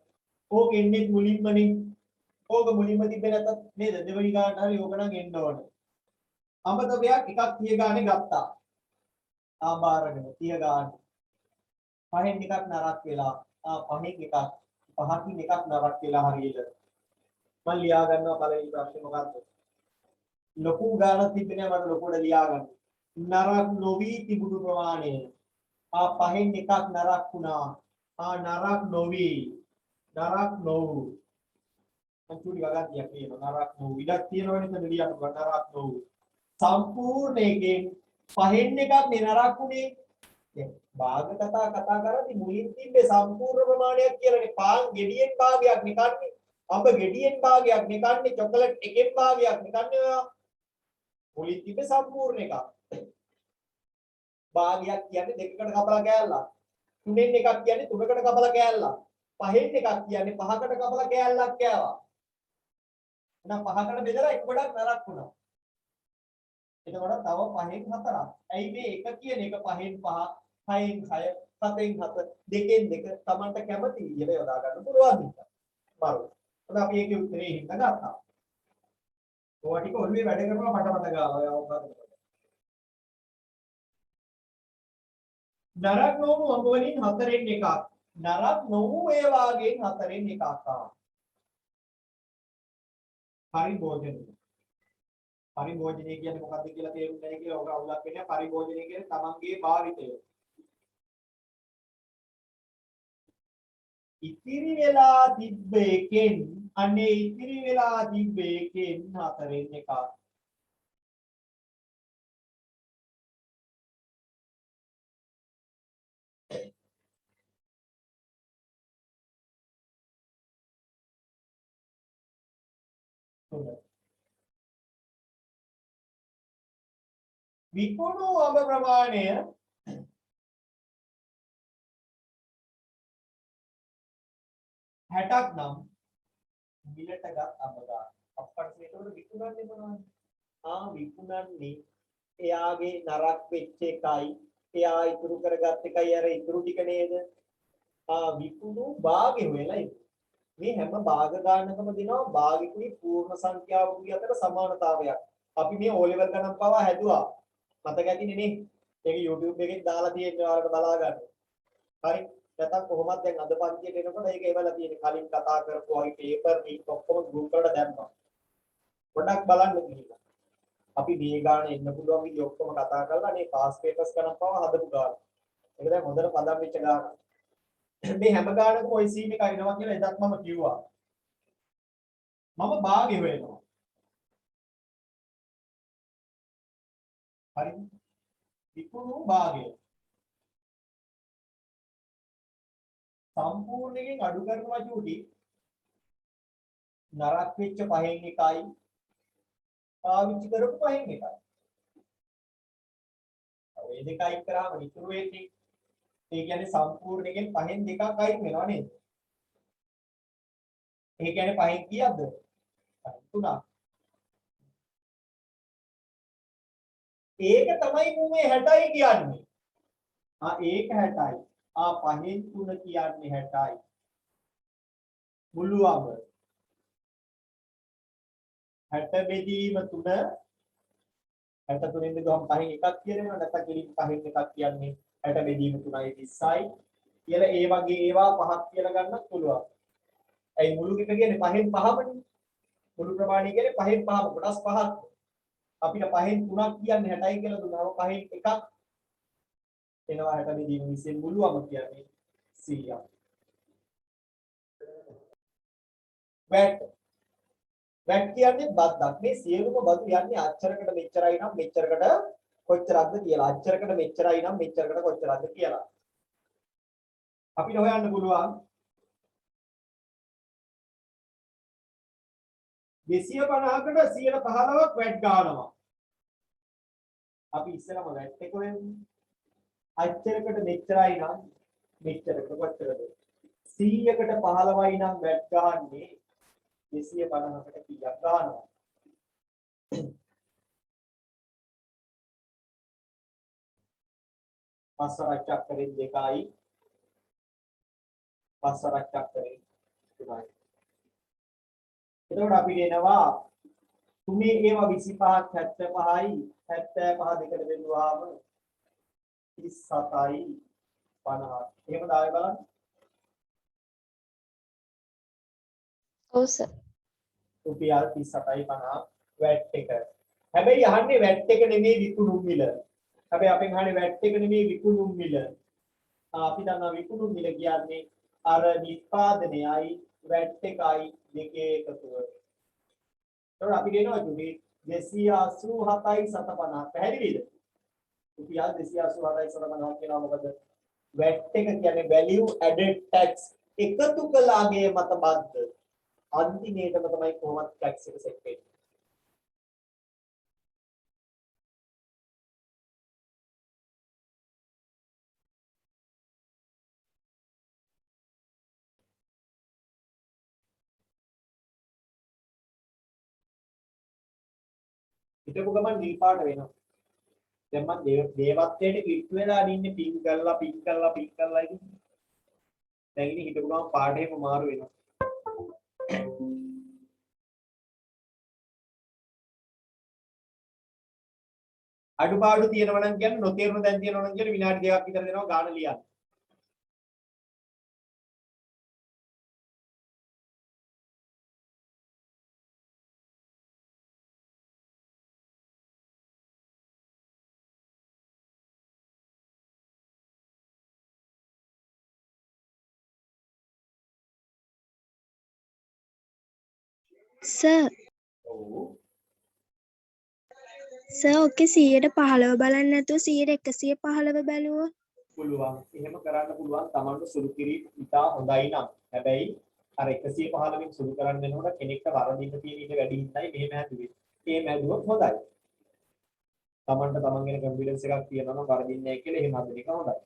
ඕක එන්නේ මුලින්මනේ. ඕක මුලින්ම තිබ්බේ නැත්තත් නේද? දෙවෙනි ගානට හරි ඕක නම් එන්න ඕනේ. අමතකයක් එකක් 30 ගානේ ගත්තා. ආම්බාරගෙන 30 ගාන. පහෙන් එකක් නරක් වෙලා පහෙන් එකක් පහකින් එකක් නරක් වෙලා හරියට මම ලියා ගන්නවා පළවෙනි ප්‍රශ්නේ මොකක්ද ලොකු ගානක් තිබෙනවා මට ලොකුට ලියා ගන්න නරක් නොවි තිබුණු ප්‍රමාණය පහෙන් එකක් නරක් වුණා නරක් නොවි නරක් නොවු මම චූටි වගන්තියක් කියනවා නරක් නොවු ඉඩක් තියෙනවනේ මෙතන ලියන්න පුළුවන් නරක් නොවු සම්පූර්ණයෙන් පහෙන් එකක් නේ නරක් උනේ දැන් භාග කතා කරද්දි මුලින් තිබ්බේ සම්පූර්ණ ප්‍රමාණයක් කියලානේ පාන් ගෙඩියෙන් භාගයක් නේ කන්නේ අඹ ගෙඩියෙන් භාගයක් නේ කන්නේ චොකලට් එකෙන් භාගයක් නේ කන්නේ ඔයා මුලින් තිබ්බේ සම්පූර්ණ එකක් භාගයක් කියන්නේ දෙකකට කපලා කෑල්ලක් තුනෙන් එකක් කියන්නේ තුනකට කපලා කෑල්ලක් පහෙන් එකක් කියන්නේ පහකට කපලා කෑල්ලක් කෑවා එහෙනම් පහකට බෙදලා එක ගොඩක් නරක් වුණා එතකොට තව පහෙන් හතරක් ඇයි මේ එක කියන එක පහෙන් පහ හයෙන් හය හතෙන් හත දෙකෙන් දෙක Tamanට කැමති විදිහට යොදා ගන්න පුළුවන් නිසා බරු හොඳ අපි ඒකේ උත්තරේ හින්දා ගත්තා ඔය ටික ඔළුවේ වැඩ කරනවා මට මතක ආවා ඔය නරක නොවු අඹ වලින් හතරෙන් එකක් නරක නොවු ඒ වාගෙන් හතරෙන් එකක් පරිභෝජනය පරිභෝජනය කියන්නේ මොකක්ද කියලා තේරුම් නැහැ කියලා ඔක අවුලක් වෙන්නේ පරිභෝජනය කියන්නේ තමන්ගේ භාවිතය ඉතිරි වෙලා තිබ්බ එකෙන් අනේ ඉතිරි වෙලා තිබ්බ එකෙන් හතරෙන් එකක් විකුණු අඹ ප්‍රමාණය 60ක් නම් මිලට ගත් අඹ ගන්න අප්පට මේකට විකුණන්නේ මොනවද විකුණන්නේ එයාගේ නරක් වෙච්ච එකයි එයා ඉතුරු කරගත් එකයි අර ඉතුරු ටික නේද විකුණු භාගෙ වෙලා මේ හැම භාග ගන්නකම දෙනවා භාගිකුයි පූර්ණ සංඛ්‍යාවකුයි අතර සමානතාවයක් අපි මේ O level ගණන් පවා හැදුවා මතක ඇතිනේ නේ ඒක YouTube එකෙන් දාලා තියෙනවා ඔයාලට බලා ගන්න හරි නැත්නම් කොහොමද දැන් අද පන්තියට එනකොට ඒක එවලා තියෙන්නේ කලින් කතා කරපු වගේ පේපර් ලින්ක් ඔක්කොම ගෲප් වලට දැම්මා පොඩ්ඩක් බලන්න කියලා අපි මේ ගාන එන්න පුළුවන් විදිහ ඔක්කොම කතා කරලා මේ පාස් පේපර්ස් ගණන් පවා හදපු ගාන ඒක දැන් හොඳට පදම් වෙච්ච ගාන මේ හැම ගානකම ওই සීන් එක එනවා කියලා එදත් මම කිව්වා මම භාගෙ වෙනවා හරිද විකුණු භාගය සම්පූර්ණයෙන් අඩු කරනවා චූටි නරක් වෙච්ච පහෙන් එකයි පාවිච්චි කරපු පහෙන් එකයි ඔය දෙකයි කරාම ඉතුරු වෙන්නේ ඒ කියන්නේ සම්පූර්ණයෙන් පහෙන් දෙකක් අයින් වෙනවා නේද ඒ කියන්නේ පහෙන් කීයක්ද 3ක් ඒක තමයි මේ 60යි කියන්නේ. ඒක 60යි. පහෙන් 3 කියන්නේ 60යි. මුළු අඹ 60 බෙදීම 3 63 බෙදුවම පහෙන් එකක් කියනවා නැත්නම් කෙලින් පහෙන් එකක් කියන්නේ 60 බෙදීම 3යි 20යි කියලා ඒ වගේ ඒවා පහක් කියලා ගන්නත් පුළුවන්. ඒ මුළු එක කියන්නේ පහෙන් පහමනේ. මුළු ප්‍රමාණය කියන්නේ පහෙන් පහම කොටස් පහක්. අපිට පහෙන් 3ක් කියන්නේ 60යි කියලා දුන්නාම පහෙන් එකක් එනවා 60 බෙදීම 20 මුළුම කියන්නේ 100ක්. වැට් කියන්නේ බද්දක්. මේ සියලුම බදු යන්නේ අච්චරකට මෙච්චරයි නම් මෙච්චරකට කොච්චරක්ද කියලා. අච්චරකට මෙච්චරයි නම් මෙච්චරකට කොච්චරක්ද කියලා. අපිට හොයන්න පුළුවන් 250කට 115ක් වැට් ගන්නවා. අපි ඉස්සරම වැට් එක හොයමු. අච්චරකට මෙච්චරයි නම් මෙච්චරකට කොච්චරද? 100කට 15යි නම් වැට් ගන්නේ 250කට කීයක් ගන්නවා? පස්සරච්චක් කරේ 2යි පස්සරච්චක් කරේ 3යි. එතකොට අපිට එනවා තුනේ ඒවා 25ක් 75යි 75 දෙකට බෙදුවාම 37යි 50. එහෙම දාවේ බලන්න. ඔව් සර්. රුපියල් 38.50 වැට් එක. හැබැයි අහන්නේ වැට් එක නෙමෙයි විකුණුම් මිල. හැබැයි අපෙන් අහන්නේ වැට් එක නෙමෙයි විකුණුම් මිල. අපි දන්නවා විකුණුම් මිල කියන්නේ අර නිෂ්පාදනයයි වැට් එකයි දෙකේ එකතුව. ඒතකොට අපි කියනවා ජුලි 287.50 පැහැදිලිද? රුපියල් 287.50 කියනවා මොකද? වැට් එක කියන්නේ value added tax එකතු කළාගේ මත බද්ද. අන්තිමේටම තමයි කොහොමද ටැක්ස් එක සෙට් වෙන්නේ. හිතපු ගමන් නිල් පාට වෙනවා. දැන් මම දේවත්වයට කිට් වෙලා ඉන්නේ පින් කරලා ඉන්නේ. දැන් ඉතින් හිතපු ගමන් පාටේම මාරු වෙනවා. අඩුපාඩු තියෙනවා නම් කියන්නේ නොතේරුණු දැන් තියෙනවා නම් කියන්නේ විනාඩි 2ක් විතර දෙනවා ගාන ලියන්න. සර් ඔව්. සර් ඔකේ 115 බලන්න නැතුව 115 බැලුවොත් පුළුවන්. එහෙම කරන්න පුළුවන්. Tamanට සුළු කිරීම ඉතා හොඳයි නම්. හැබැයි අර 115කින් සුළු කරන්න වෙනකොට කෙනෙක්ට වරදින්න තියෙන ඉඩ වැඩි හින්දායි මෙහෙම හැදුවේ. එහෙම හැදුවොත් හොඳයි. Tamanට Taman ගැන කන්ෆිඩන්ස් එකක් තියෙනවා නම් වරදින්නේ නැහැ කියලා එහෙම හදන එක හොඳයි.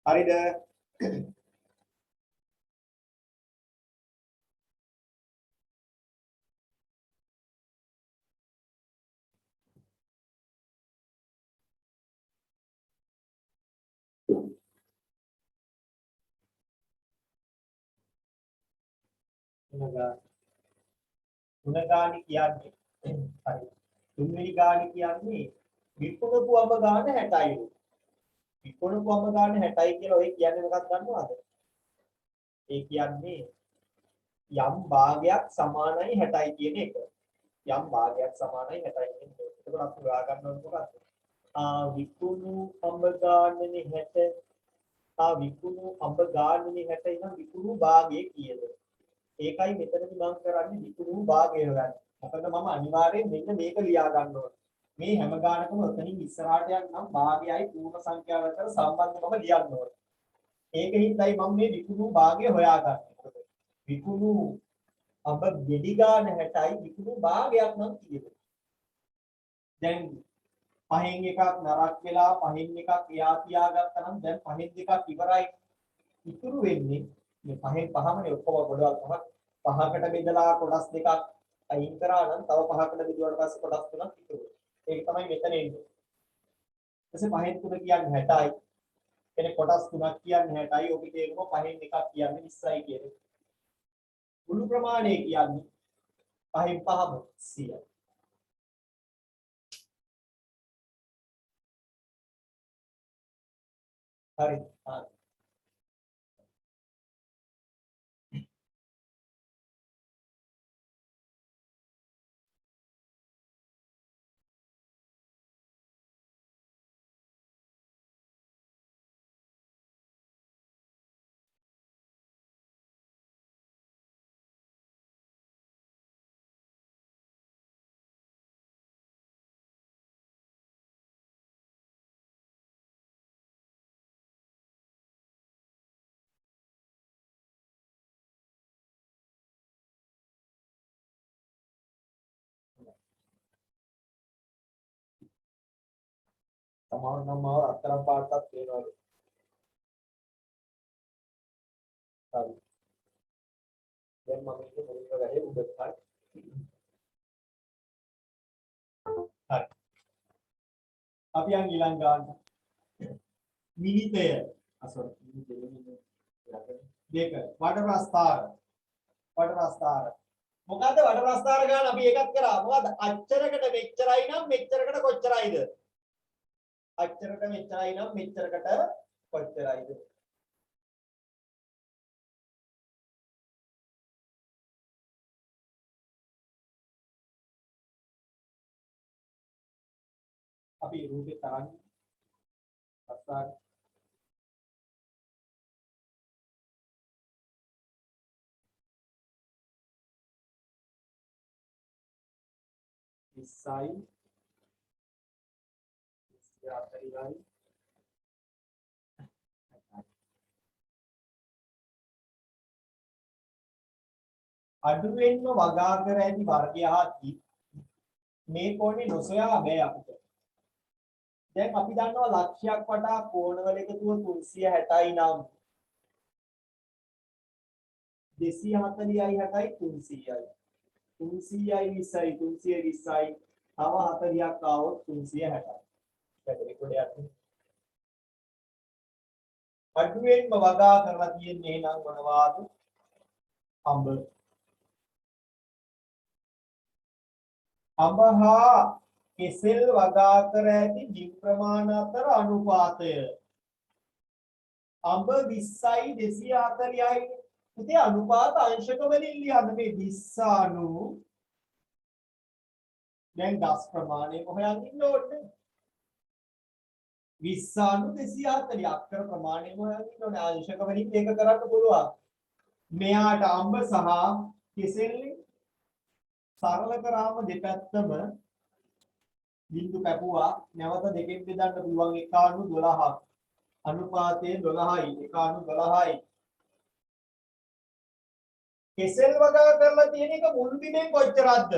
හරිද? ගුණගානි කියන්නේ හරි. තුන්වෙනි ගානි කියන්නේ විකුණපු අඹ ගාන 60යි. විකුණපු අඹ ගාන 60යි කියලා ඔය කියන්නේ මොකක්ද දන්නවද? ඒ කියන්නේ යම් භාගයක් සමානයි 60යි කියන එක. යම් භාගයක් සමානයි 60යි කියන එක. එතකොට අපි හොයා ගන්න ඕනේ මොකක්ද? විකුණු අඹ ගානනේ 60. විකුණු අඹ ගානනේ 60 නම් විකුණු භාගය කීයද? ඒකයි මෙතනදි මම කරන්නේ විකුණු භාගය ගන්න. මොකද මම අනිවාර්යෙන් මෙන්න මේක ලියා ගන්න ඕනේ. මේ හැම ගානකම ඔතනින් ඉස්සරහට යනම් භාගයයි පූර්ණ සංඛ්‍යාව අතර සම්බන්ධ මම ලියන්න ඕනේ. ඒකින්දයි මම මේ විකුණු භාගය හොයාගන්නේ. විකුණු අඹ ගෙඩි ගන්න 60යි විකුණු භාගයක් නම් තියෙන්නේ. දැන් පහෙන් එකක් නරක් වෙලා පහෙන් එකක් එයා තියාගත්තා නම් දැන් පහෙන් දෙකක් ඉවරයි. ඉතුරු වෙන්නේ මේ පහෙන් පහමනේ ඔක්කොම ගොඩවල් පහකට බෙදලා කොටස් දෙකක් අයින් කරා නම් තව පහකට බෙදුවාට පස්සේ කොටස් තුනක් ඉතුරු වෙනවා. ඒක තමයි මෙතන එන්නේ. ඊපස්සේ පහෙන් තුන කියන්නේ 60යි. එනේ කොටස් තුනක් කියන්නේ 60යි. ඔබ කියනකො පහෙන් එකක් කියන්නේ 20යි කියන්නේ. මුළු ප්‍රමාණය කියන්නේ පහෙන් පහම 100යි. හරි. සමහර නම් අතරම් පාටක් වෙනවා. හරි. දැන් මම ඉන්නේ මොකද කරේ උඩට හරි. හරි. අපි යන් ඊළඟ ගන්න. මිනිතය. අසොර දෙක. වඩ ප්‍රස්ථාර. මොකද්ද වඩ ප්‍රස්ථාර ගන්න අපි එකක් කරා. මොකද්ද අච්චරකට මෙච්චරයි නම් මෙච්චරකට කොච්චරයිද? අච්චරකට මෙච්චරයි නම් මෙච්චරකට කොච්චරයිද? අපි රූපේ තරංග ප්‍රස්ථාර ඉස්සයි ඉස්සරහයි අඩුවෙන්ම වගා කර ඇති වර්ගය හා මේ කෝණේ නොසොයා බෑ අපිට. දැන් අපි දන්නවා ලක්ෂයක් වටා කෝණවල එකතුව 360යි නම් 240යි 60යි 300යි 300යි 20යි 320යි තව 40ක් ආවොත් 360යි. පැහැදිලි කොටයක්. අඩුවෙන්ම වගා කරලා තියෙන්නේ නම් මොනවාද? අඹ. අඹහා කෙසෙල් වගා කර ඇති ජීව ප්‍රමාණ අතර අනුපාතය. අඹ 20යි 240යි. ඉතින් අනුපාත අංශක වලින් ලියන්න මේ 20 අනු දැන් දස් ප්‍රමාණය හොයන්න ඉන්න ඕනේ. 20 අනු 240 අක්ෂර ප්‍රමාණය හොයන්න ඉන්න ඕනේ. අංශක වලින් ඒක කරන්න පුළුවන්. මෙයාට අඹ සහ කෙසෙල් සරල කරාම දෙපැත්තම බිංදු කැපුවා. නැවත දෙකෙන් බෙදන්න පුළුවන් 1/12ක්. අනුපාතය 12යි. 1/12යි. කෙසෙල් වගා කරලා තියෙන එක මුළු බිමෙන් කොච්චරක්ද?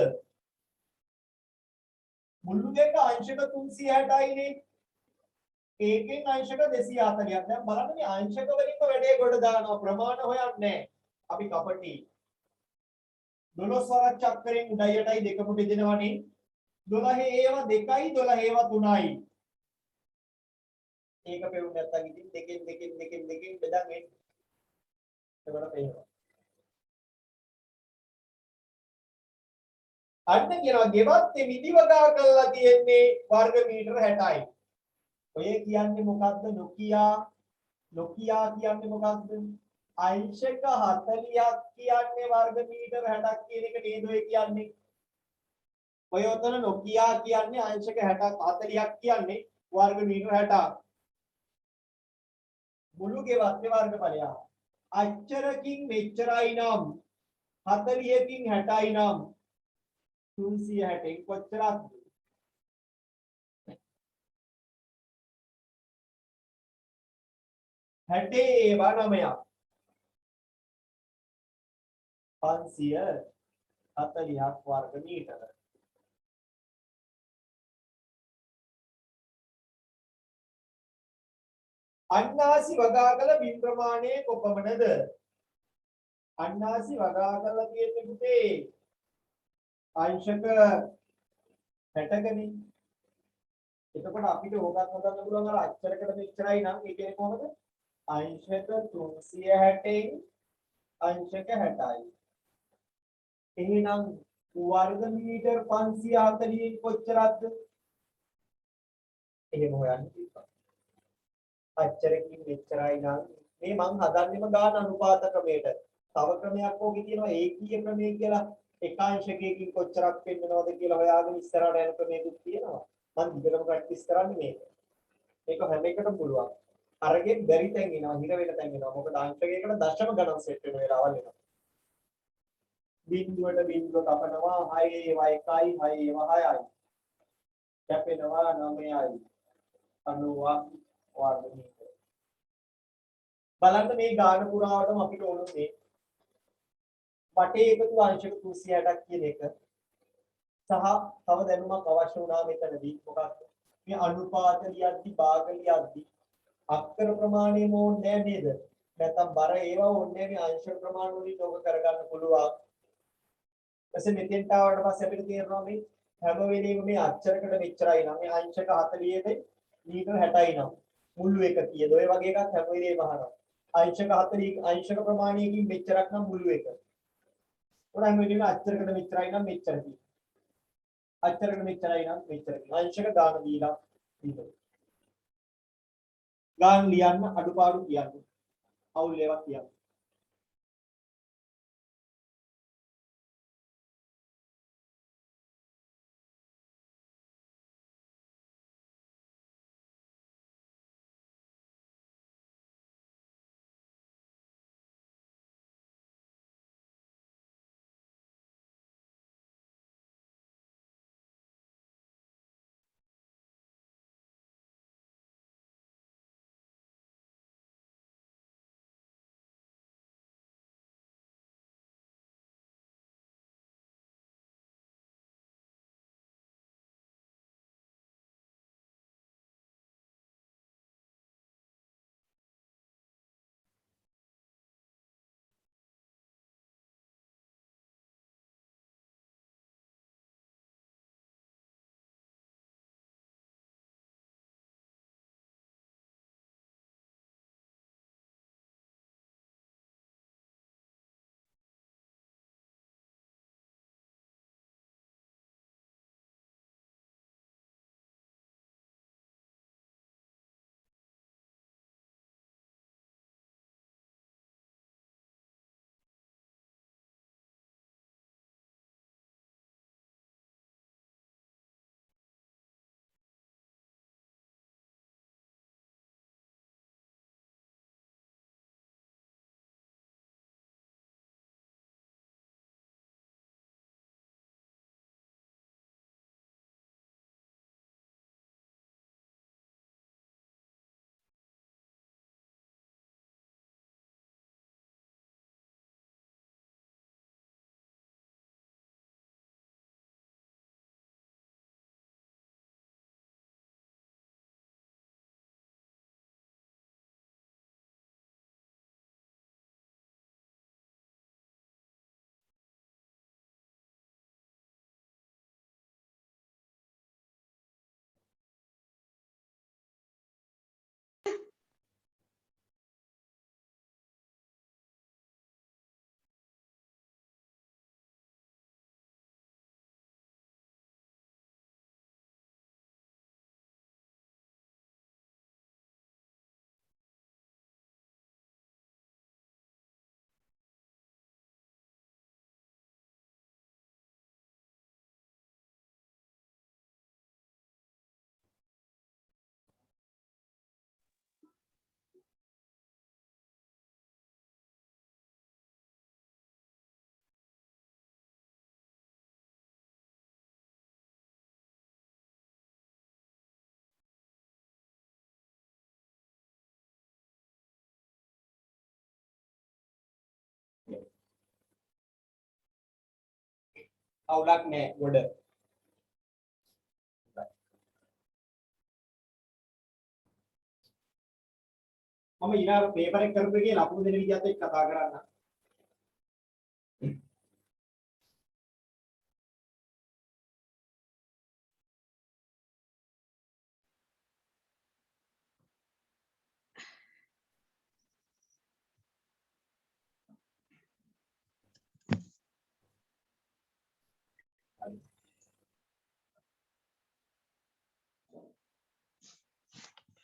මුළු දෙක අංශක 360යි නේ. ඒකෙන් අංශක 240ක්. දැන් බලන්න මේ අංශක වලින්ම වැඩේ කොට දානවා. ප්‍රමාණ හොයන්නේ අපි කපටි. 12 වරක් චක්‍රයෙන් උඩයි යටයි දෙකම බෙදෙනවනේ. 12 ඒවා 2යි 12 ඒවා 3යි. ඒක පෙවුම් නැත්තම් ඉතින් දෙකෙන් බෙදන් එන්නේ. ඒකට පේනවා. අන්න කියනවා ගෙවත් මිදි වගා කරලා තියෙන්නේ වර්ග මීටර 60යි. ඔය කියන්නේ මොකද්ද? නොකියා කියන්නේ මොකද්ද? අංශක 40ක් කියන්නේ වර්ග මීටර 60ක් කියන එක නේද ඔය කියන්නේ. ඔය උතන නොකියා කියන්නේ අංශක 60ක් 40ක් කියන්නේ වර්ග මීටර 60ක්. මුළු ගෙවත් වර්ගඵලය. අච්චරකින් මෙච්චරයි නම් 40කින් 60යි නම් 360න් කොච්චරක්ද? 69ක් 540ක් වර්ග මීටර. අන්නාසි වගා කළ බිම් ප්‍රමාණය කොපමණද? අන්නාසි වගා කළා කියන්නේ පුතේ අංශක 60කනේ. එතකොට අපිට ඕකත් හදන්න පුළුවන් අර අච්චරකට මෙච්චරයි නම් ඒ කියන්නේ කොහොමද? අංශක 360න් අංශක 60යි. එහෙනම් වර්ග මීටර 540න් කොච්චරක්ද? එහෙම හොයන්න කිව්වා. අච්චරකින් මෙච්චරයි නම් මේ මං හදන්නෙම ගාන අනුපාත ක්‍රමයට. තව ක්‍රමයක් ඕකේ තියෙනවා ඒකීය ක්‍රමය කියලා. එකාංශකයකින් කොච්චරක් වෙන්නවද කියලා හොයාගෙන ඉස්සරහට යන ක්‍රමයකුත් තියෙනවා. මම දිගටම ප්‍රැක්ටිස් කරන්නේ මේක. මේක හැම එකටම පුළුවන්. අරගෙන බැරි තැන් එනවා, හිර වෙන තැන් එනවා. මොකද අංශකයකට දශම ගණන් සෙට් වෙන වෙලාවල් එනවා. බිංදුවට බිංදුව කපනවා 6 ඒවා 1යි 6 ඒවා 6යි. කැපෙනවා 9යි 90ක් වර්ග මීටර. බලන්න මේ ගාන පුරාවටම අපිට ඕනේ වටේ එකතු අංශක 360ක් කියන එක සහ තව දැනුමක් අවශ්‍ය වුණා මෙතනදී මොකක්ද මේ අනුපාත ලියද්දි භාග ලියද්දි අක්ෂර ප්‍රමාණය ඕනේ නේද නැත්නම් බර ඒවා ඕනේ මේ අංශ ප්‍රමාණ වලින් ඔබ කරගන්න පුළුවන් ඊපස්සේ මෙතෙන්ට ආවට පස්සේ අපිට තේරෙනවා මේ හැම වෙලෙම මේ අක්ෂරකට මෙච්චරයි නම් මේ අංශක 40ෙදි මීටර 60යි නම් මුළු එක කීයද ඔය වගේ එකක් හැම වෙලෙම අහනවා අංශක 40 අංශක ප්‍රමාණයකින් මෙච්චරක් නම් මුළු එක උනා හැම වෙලෙම අක්ෂරකට මෙච්චරයි නම් මෙච්චර කී අක්ෂරකට මෙච්චරයි නම් මෙච්චර කී අංශක ගාන දීලා ඉතින් ගාන ලියන්න අඩුපාඩු කියන්න අවුල් ඒවා කියන්න අවුලක් නැහැ ගොඩ. මම ඊළඟ පේපර් එක කරපු එකේ ලකුණු දෙන විදිහත් එක්ක කතා කරන්න.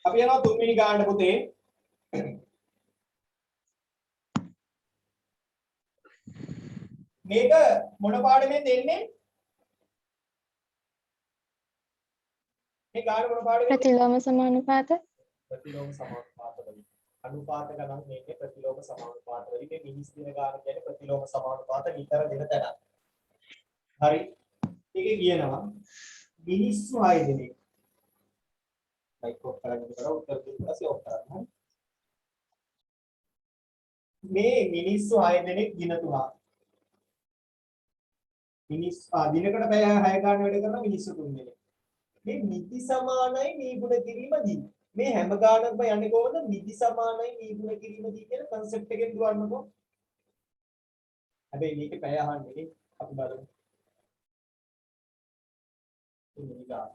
අපි යනවා තුන්වෙනි ගානට පුතේ. මේක මොන පාඩමෙන්ද එන්නේ? මේ ගාන මොන පාඩමෙන්ද? ප්‍රතිලෝම සමානුපාත. ප්‍රතිලෝම සමානුපාත වලින්. අනුපාත ගණන් එන්නේ ප්‍රතිලෝම සමානුපාත වලින්. මේ මිනිස් දින ගාන කියන්නේ ප්‍රතිලෝම සමානුපාත විතර දෙන තැන. හරි. ඒකේ කියනවා මිනිස්සු 6 දෙනෙක්. ලයික් ඔෆ් කරගෙන ඉතල උත්තර දෙන්න පස්සේ ඔෆ් කරන්න. මේ මිනිස්සු 6 දෙනෙක් දින තුනක්. දිනකට පැය 6 ගන්න වැඩ කරන මිනිස්සු 3 දෙනෙක්. මේ නිදි සමානයි නීගුණ කිරීම දී. මේ හැම ගානක්ම යන්නේ කොහොමද? නිදි සමානයි නීගුණ කිරීම දී කියන concept එකෙන් දුවන්නකො. හැබැයි මේකේ පැය අහන්නේ අපි බලමු. මේ ගාන.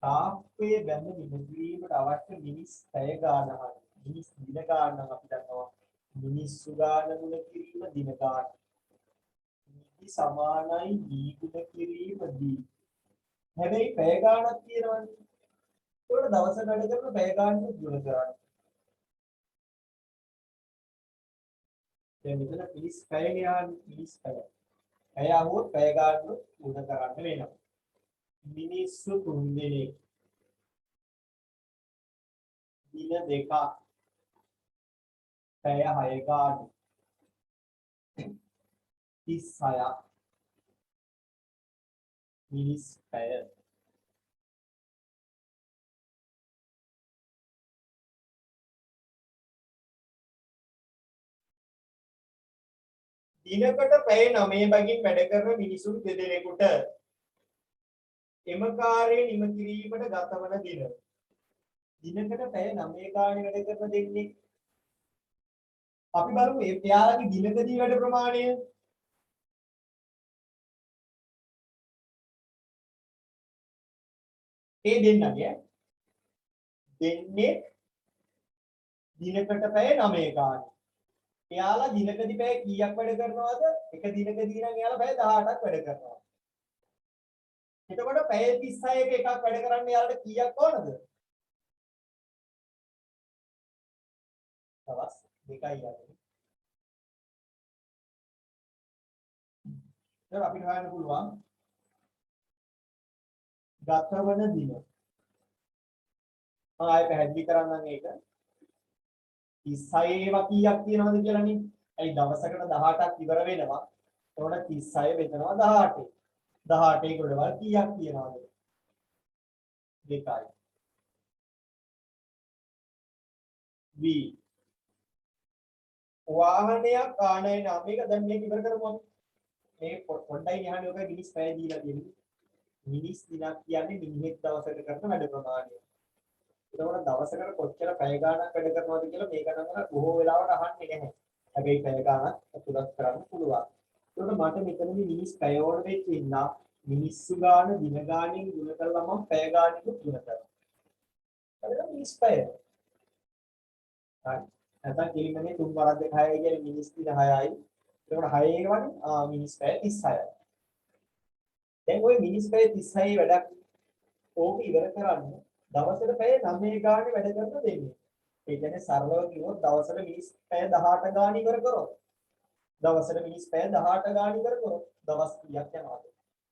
තාප්පයේ බැඳ නිදීමට අවශ්‍ය මිනිස් පැය ගාන අහන්නේ. මිනිස් දින ගාන නම් අපි දන්නවා. මිනිස්සු ගාන ගුණ කිරීම දින ගාන. නිදි සමානයි නීගුණ කිරීම දී. හැබැයි පැය ගානක් තියෙනවනේ. ඒකට දවසකට වැඩ කරන පැය ගානක් ගුණ කරන්නේ. දැන් මෙතන 30 පැය ගාන 30 පැය. පැය ආවොත් පැය ගානක් ගුණ කරන්න වෙනවා. මිනිස්සු 3 දෙනෙක්. දින දෙකක්. පැය 6 ගාන. 36ක්. මිනිස් පැය. දිනකට පැය 9 බගින් වැඩ කරන මිනිසුන් දෙදෙනෙකුට එම කාර්යය නිම කිරීමට ගතවන දින. දිනකට පැය 9 ගානේ වැඩ කරන දෙන්නේ. අපි බලමු මේ එයාලගේ දිනකදී වැඩ ප්‍රමාණය. ඒ දෙන්නගේ දෙන්නේ දිනකට පැය 9 ගානේ. එයාලා දිනකදී පැය කීයක් වැඩ කරනවද? එක දිනකදී නම් එයාලා පැය 18ක් වැඩ කරනවා. එතකොට පැය 36ක එකක් වැඩ කරන්න එයාලට කීයක් ඕනද? දවස් 2යි යන්නේ. දැන් අපිට හොයන්න පුළුවන් ගතවන දින. මම ආයෙ පැහැදිලි කරන්නම් ඒක. 36 ඒවා කීයක් තියෙනවද කියලානේ. ඇයි දවසකට 18ක් ඉවර වෙනවා. එතකොට 36 බෙදනවා 18. 18 ගොඩවල් කීයක් තියෙනවද? 2යි. B වාහනයක් ආනයන මේක දැන් මේක ඉවර කරමු අපි. මේ පොඩ්ඩයි යහනේ ඔක මිනිස් පැය දීලා දෙන්නේ. මිනිස් දිනක් කියන්නේ මිනිහෙක් දවසකට කරන වැඩ ප්‍රමාණය. එතකොට දවසකට කොච්චර පැය ගාණක් වැඩ කරනවද කියලා මේක නම් බොහෝ වෙලාවට අහන්නේ නැහැ. හැබැයි පැය ගාණක් අතුලත් කරන්න පුළුවන්. එතකොට මට මෙතනදී මිනිස් පැය ඕන වෙච්ච ඉන්නා මිනිස්සු ගාණ දින ගාණෙන් ගුණ කරලා මම පැය ගාණෙක ගුණ කරනවා. හරිද? මිනිස් පැය. හරි. නැත්නම් කිලිමනේ 3 වරක් 2 6යි කියන්නේ මිනිස් දින 6යි. එතකොට 6 එකවනේ මිනිස් පැය 36යි. දැන් ওই මිනිස් පැය 36 වැඩක් ඕක ඉවර කරන්න දවසට පැය 9 ගානේ වැඩ කරන දෙන්නේ. ඒ කියන්නේ සරලව කිව්වොත් දවසට මිනිස් පැය 18 ගාන ඉවර කරොත් දවසට මිනිස් පැය 18 ගාන ඉවර කරොත් දවස් කීයක් යනවද?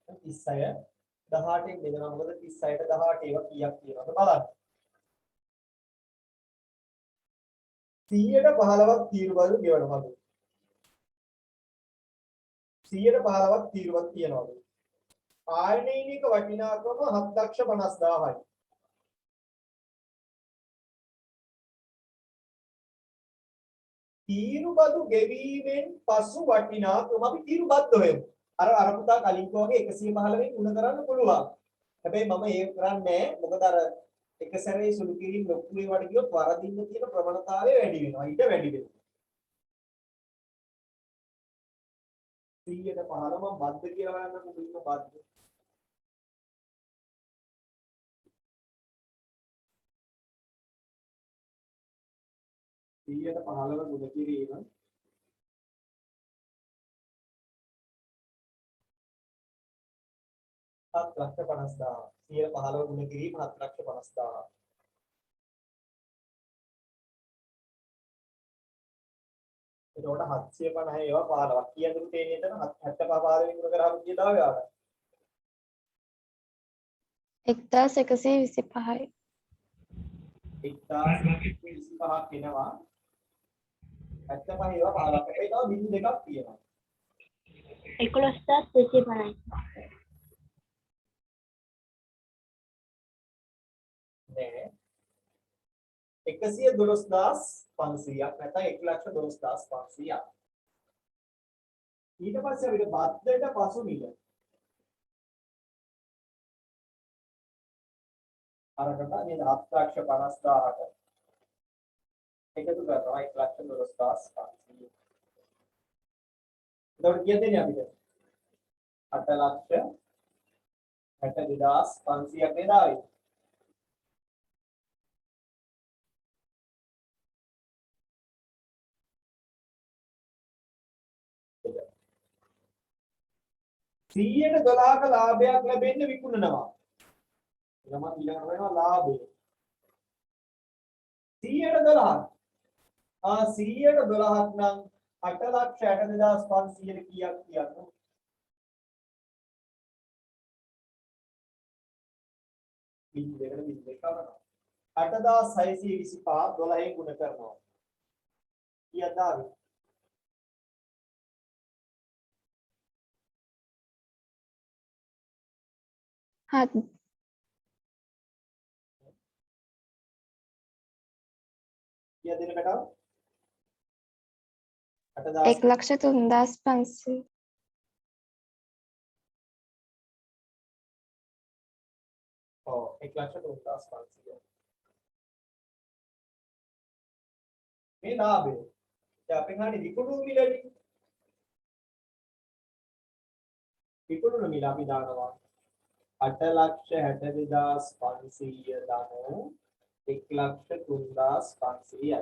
36 18න් බෙදනවා. මොකද 36ට 18 ඒවා කීයක් තියෙනවද බලන්න. 115ක් තීරුවල් ගෙවනවද? 115ක් තීරුවක් තියනවද? ආයනයිනික වටිනාකම 7,50,000යි. තීරු බදු ගෙවීමෙන් පසු වටිනාකම අපි තීරු බද්ද හොයමු. අර පුතා කලින් කෝගේ 115 න් ගුණ කරන්න පුළුවන්. හැබැයි මම ඒක කරන්නේ නැහැ. මොකද අර එක සැරේ සුළු කිරීම ලොකු වේවට ගියොත් වරදින්න තියෙන ප්‍රවණතාවය වැඩි වෙනවා. ඊට වැඩි වෙනවා. 100ට 15 මම බද්ද කියලා හොයන්න මුලින්ම බද්ද. සියයට 15 ගුණ කිරීම හත් ලක්ෂ 50000. 115 ගුණ කිරීම 7 ලක්ෂ 50000. එතකොට 750 ඒවා 15ක්. කියන්නු තේන්නේ එතන 75 15 ගුණ කරාම කීයද ආවේ ආවට? 1125යි. 1025ක් එනවා. 75 ඒවා 15ක්. ඒ තව බිඳු දෙකක් තියෙනවා. 11250යි. නෑ. 112500ක් නැත්නම් 112500ක්. ඊට පස්සේ අපිට බද්දට පසු මිල. අරකට මේ 7,50,000ට එකතු කරනවා 1,12,500. එතකොට කීයද දෙන්නේ අපිට? 8,62,500ක් නේද ආවේ? සියයට 12ක ලාභයක් ලැබෙන්න විකුණනවා. එනම ඊළඟට වෙනවා ලාභය. 100ට 12ක්. 100ට 12ක් නම් 8,62,500 කීයක් කියන්නේ? බින් දෙකට බින් දෙක කරනවා. 8,625 12 ගුණ කරනවා. කීයද ආවේ? හත් කීයද දෙනකට ආව? 1,03,500. ඔව් 1,03,500. මේ ලාභය. දැන් අපෙන් හරිය විකුණු මිලදී. විකුණු මිල අපි දානවා 8,62,500 දානු 1,03,500යි.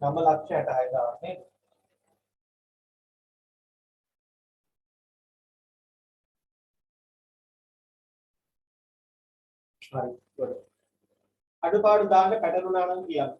නම ලක්ෂ 66,000 නේද? හරි. අඩුපාඩු දාන්න පැටලුණා නම් කියන්න.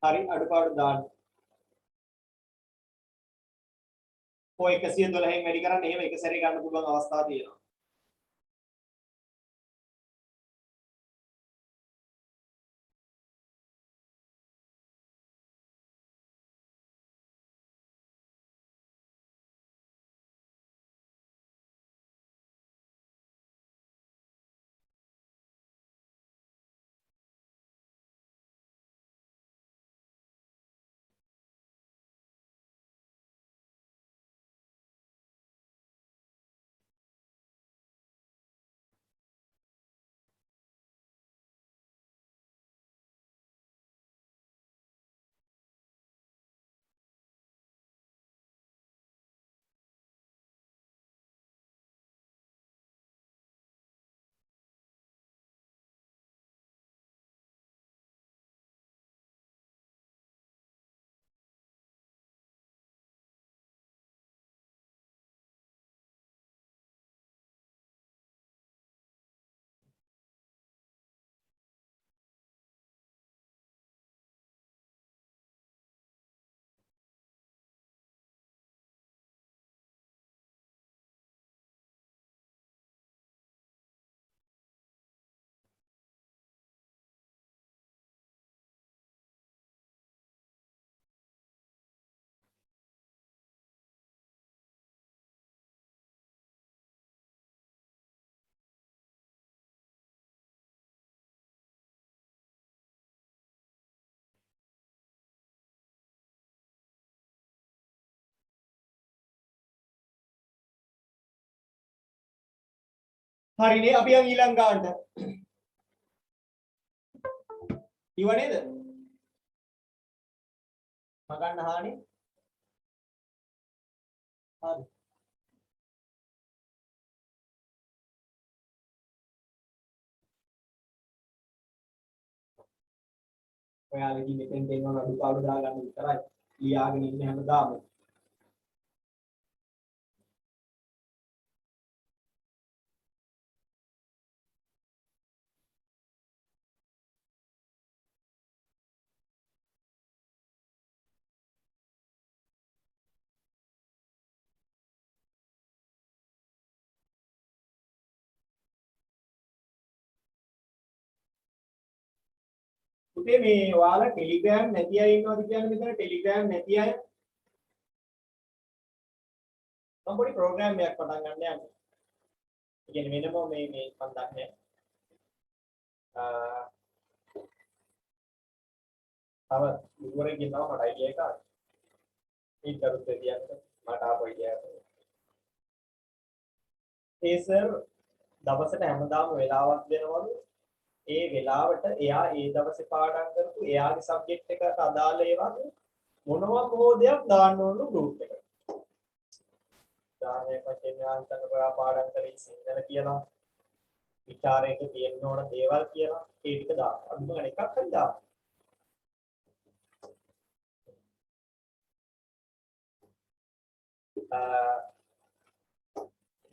හරි අඩුපාඩු දාන්න. ඔය 112න් වැඩි කරන්න එහෙම එක සැරේ ගන්න පුළුවන් අවස්ථා තියෙනවා. හරිනේ අපි යන් ඊළඟ ගානට. ඉව නේද? මගන්න හානේ. හරි. ඔයාලගේ මෙතෙන් දෙනවා අඩුපාඩු දාගන්න විතරයි. ලියාගෙන ඉන්න හැමදාම. පුතේ මේ ඔයාලා ටෙලිග්‍රෑම් නැති අය ඉන්නවද කියන්නේ මෙතන ටෙලිග්‍රෑම් නැති අය මම පොඩි ප්‍රෝග්‍රෑම් එකක් පටන් ගන්න යනවා. ඒ කියන්නේ වෙනම මේ මම දන්නේ තව ගුරුවරයෙක් ඉන්නවා මට අයිඩියා එකක් ආවා. ඒක කරුත් කියන්නේ මට ආපු අයිඩියා එක. ඒ සර් දවසට හැමදාම වෙලාවක් දෙනවලු. ඒ වෙලාවට එයා ඒ දවසේ පාඩම් කරපු එයාගේ සබ්ජෙක්ට් එකට අදාළ ඒවා මොනවා මොහොතයක් දාන්න ඕන ගෲප් එකට. උදාහරණයක් වශයෙන් යාන්තන ඔයා පාඩම් කරේ සිංහල කියලා විචාරයක තියෙන්න ඕන දේවල් කියලා ඒ ටික දාන්න. අදුම ගන්න එකක් හරි දාන්න.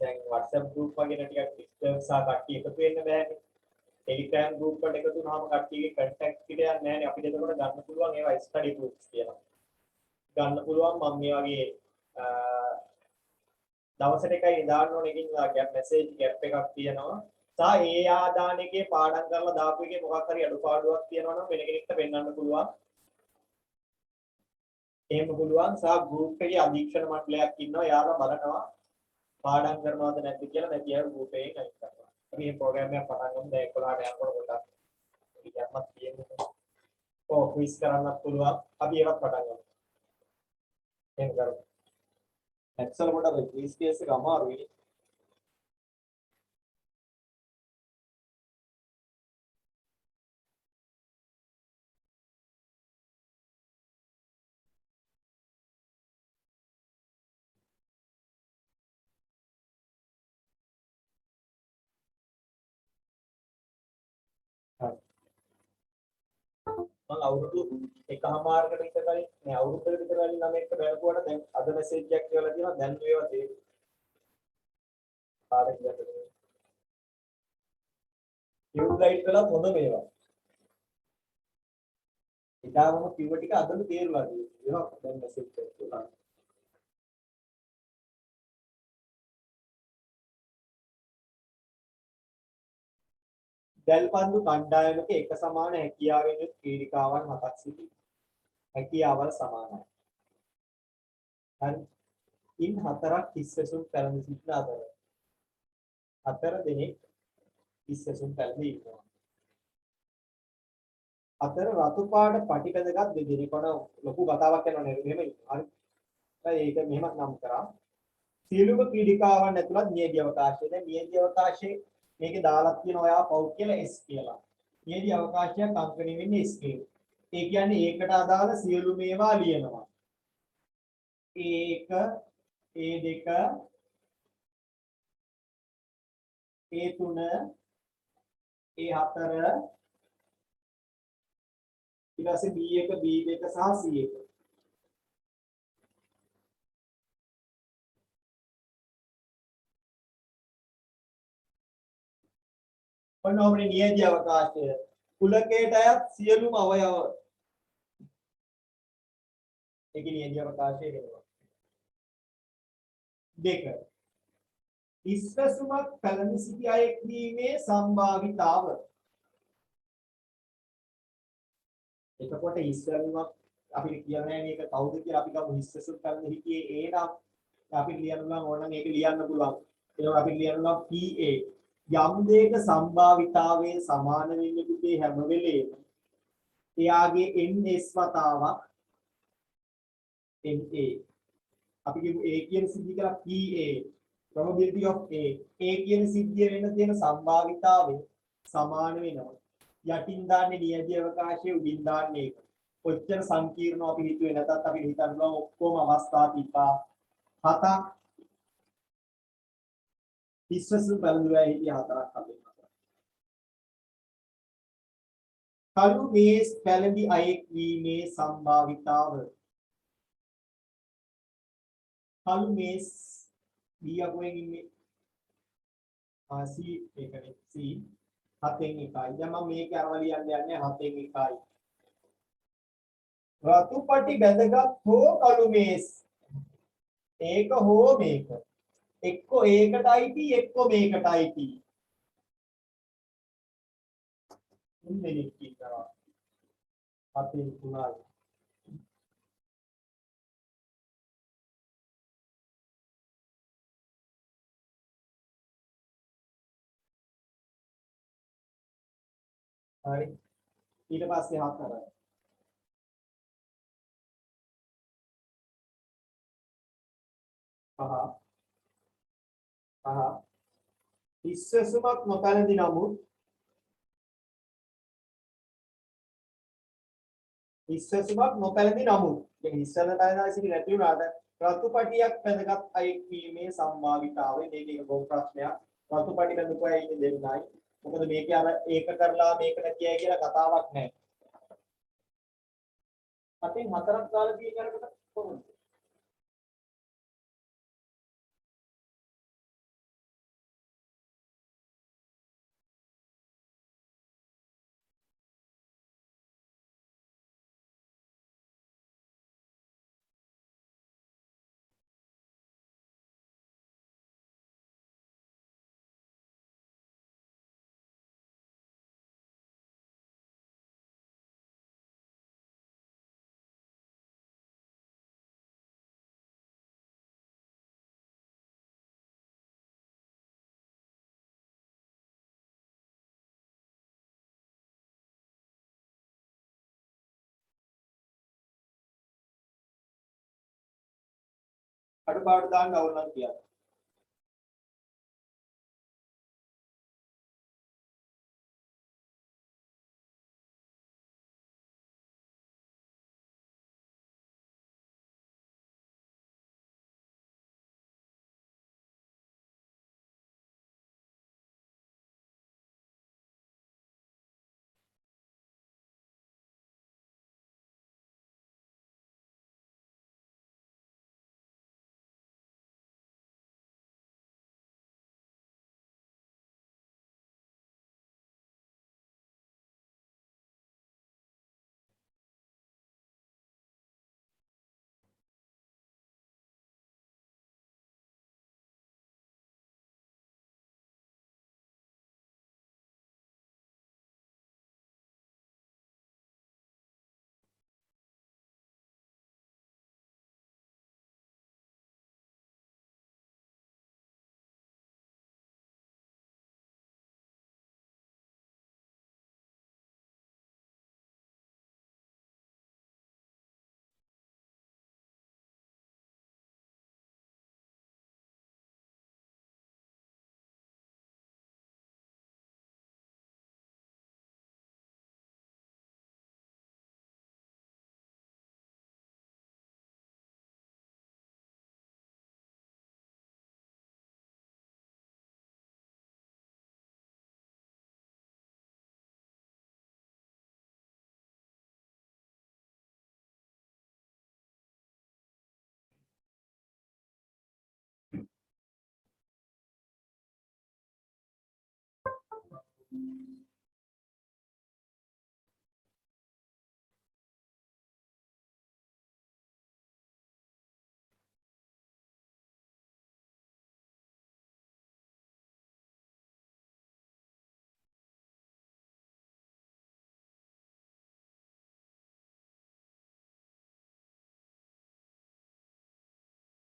දැන් WhatsApp group වගේ ටිකක් ඩිස්ටර්බ් සා කට්ටිය එකතු වෙන්න බෑනේ. Telegram group එකට එකතු වුණාම කට්ටියගේ contact ටික යන්නේ නැහැ. අපිට එතකොට ගන්න පුළුවන් ඒවා study groups කියලා. ගන්න පුළුවන් මම මේ වගේ දවසට එකයි දාන්න ඕන එකකින් gap message gap එකක් තියෙනවා. සා ඒ ආදාන එකේ පාඩම් කරලා දාපු එකේ මොකක් හරි අඩුපාඩුවක් තියෙනවා නම් වෙන කෙනෙක්ට පෙන්වන්න පුළුවන්. එහෙම පුළුවන් සා group එකේ අධීක්ෂණ මණ්ඩලයක් ඉන්නවා. යාළුවා බලනවා පාඩම් කරනවද නැද්ද කියලා නැති අය group එකෙන් අයින් කරනවා. අපි මේ ප්‍රෝග්‍රෑම් එක පටන් ගමු. දැන් 11ට යනකොට පොඩ්ඩක් ඉතින්වත් තියෙනවා. ඔව් ක්විස් කරන්නත් පුළුවන්. අපි ඒවත් පටන් ගමු. එහෙම කරමු. එක්සල් පොඩ්ඩක් ක්විස් කේස් එක අමාරුයි. මම අවුරුදු එකමාරකට විතර කලින් මේ අවුරුද්දකට විතර කලින් ළමෙක්ට බැලුවාට දැන් අද මැසේජ් එකක් කියලා තියෙනවා දැන් මේවා තේරෙයි. පාඩම් කියන්න. ටියුබ් ලයිට් වල හොඳ මේවා. එදාම කිව්ව ටික අදම තේරුණා කියලා දැන් මෙසේජ් එකක් දාන්න. දැල්පන්දු කණ්ඩායමක එක සමාන හැකියාවෙන් යුත් ක්‍රීඩිකාවන් 7ක් සිටී. හැකියාවල් සමානයි. හරි. ඉන් 4ක් තිස්සසුන් පැලඳ සිටින අතර 4 දෙනෙක් තිස්සසුන් පැලඳ ඉන්නවා. අතර රතු පාට පටිපදගත් දෙදෙනෙක් වන ලොකු කතාවක් යනවා නේද? මෙහෙම හරි. ඒක මෙහෙමත් නම් කරා. සියලුම ක්‍රීඩිකාවන් ඇතුළත් නියැදි අවකාශය. දැන් නියැදි අවකාශයේ මේකේ දාලා තියෙන ඔයා පව් කියලා S කියලා. නියැදි අවකාශයක් අංකණය වෙන්නේ S කියලා. ඒ කියන්නේ ඒකට අදාළ සියලු මේවා ලියනවා. A1 A2 A3 A4 ඊට පස්සේ B1 B2 සහ C1. ඔන්න ඔබේ නියැජ අවකාශය කුලකයට අයත් සියලුම අවයව ඒකේ නියැජ අවකාශය වෙනවා. 2 ඉස්සසුමක් පැලඳ සිටි අයෙක් වීමේ සම්භාවිතාව. එතකොට ඉස්සසුමක් අපිට කියන්නේ මේක කවුද කියලා අපි ගමු ඉස්සසුම් පැලඳ හිටියේ A නම් අපි ලියනවා ඕනනම් ඒක ලියන්න පුළුවන්. ඒක අපි ලියනවා PA යම් දෙයක සම්භාවිතාවයේ සමාන වෙන්න පුතේ හැම වෙලේම එයාගේ ns වතාවක් na අපි කියමු a කියන සිද්ධිය කියලා pa probability of a කියන සිද්ධිය වෙන්න තියෙන සම්භාවිතාවය සමාන වෙනවා යටින් දාන්නේ නියැදී අවකාශයේ උඩින් දාන්නේ ඒක කොච්චර සංකීර්ණව අපි හිතුවේ නැතත් අපි හිතන්න පුළුවන් ඔක්කොම අවස්ථා තිබ්බා 7ක් ඉස්සසු බලුවා හිටිය 4ක් හදන්න. කළු මේස් පැලඳි අයෙක් වීමේ සම්භාවිතාව. කළු මේස් බියකුවෙන් ඉන්නේ C එකනේ C 7න් 1යි. දැන් මම මේක අරව ලියන්න යන්නේ 7න් 1යි. රතු පටි බැඳගත් හෝ කළු මේස් ඒක හෝ මේක එක්ක ඒකටයි එක්ක මේකටයි දෙනෙක් ඉන්නවා. හතෙන් 3යි. හරි. ඊට පස්සේ 4යි. ඉස්සසුමක් නොපැලඳි නමුත් දැන් ඉස්සල පැලඳලා සිටි නැති වුණාට රතු පටියක් පැඳගත් අයෙක් වීමේ සම්භාවිතාවය මේක එක බොහොම ප්‍රශ්නයක්. රතු පටි බඳපු අය ඉන්නේ දෙන්නයි. මොකද මේකේ අර ඒක කරලා මේක නැතියි කියලා කතාවක් නැහැ. අතින් 4ක් දාලා තියෙන කරකට කොහොමද? අඩුපාඩු දාන්න අවුල් නම් කියන්න.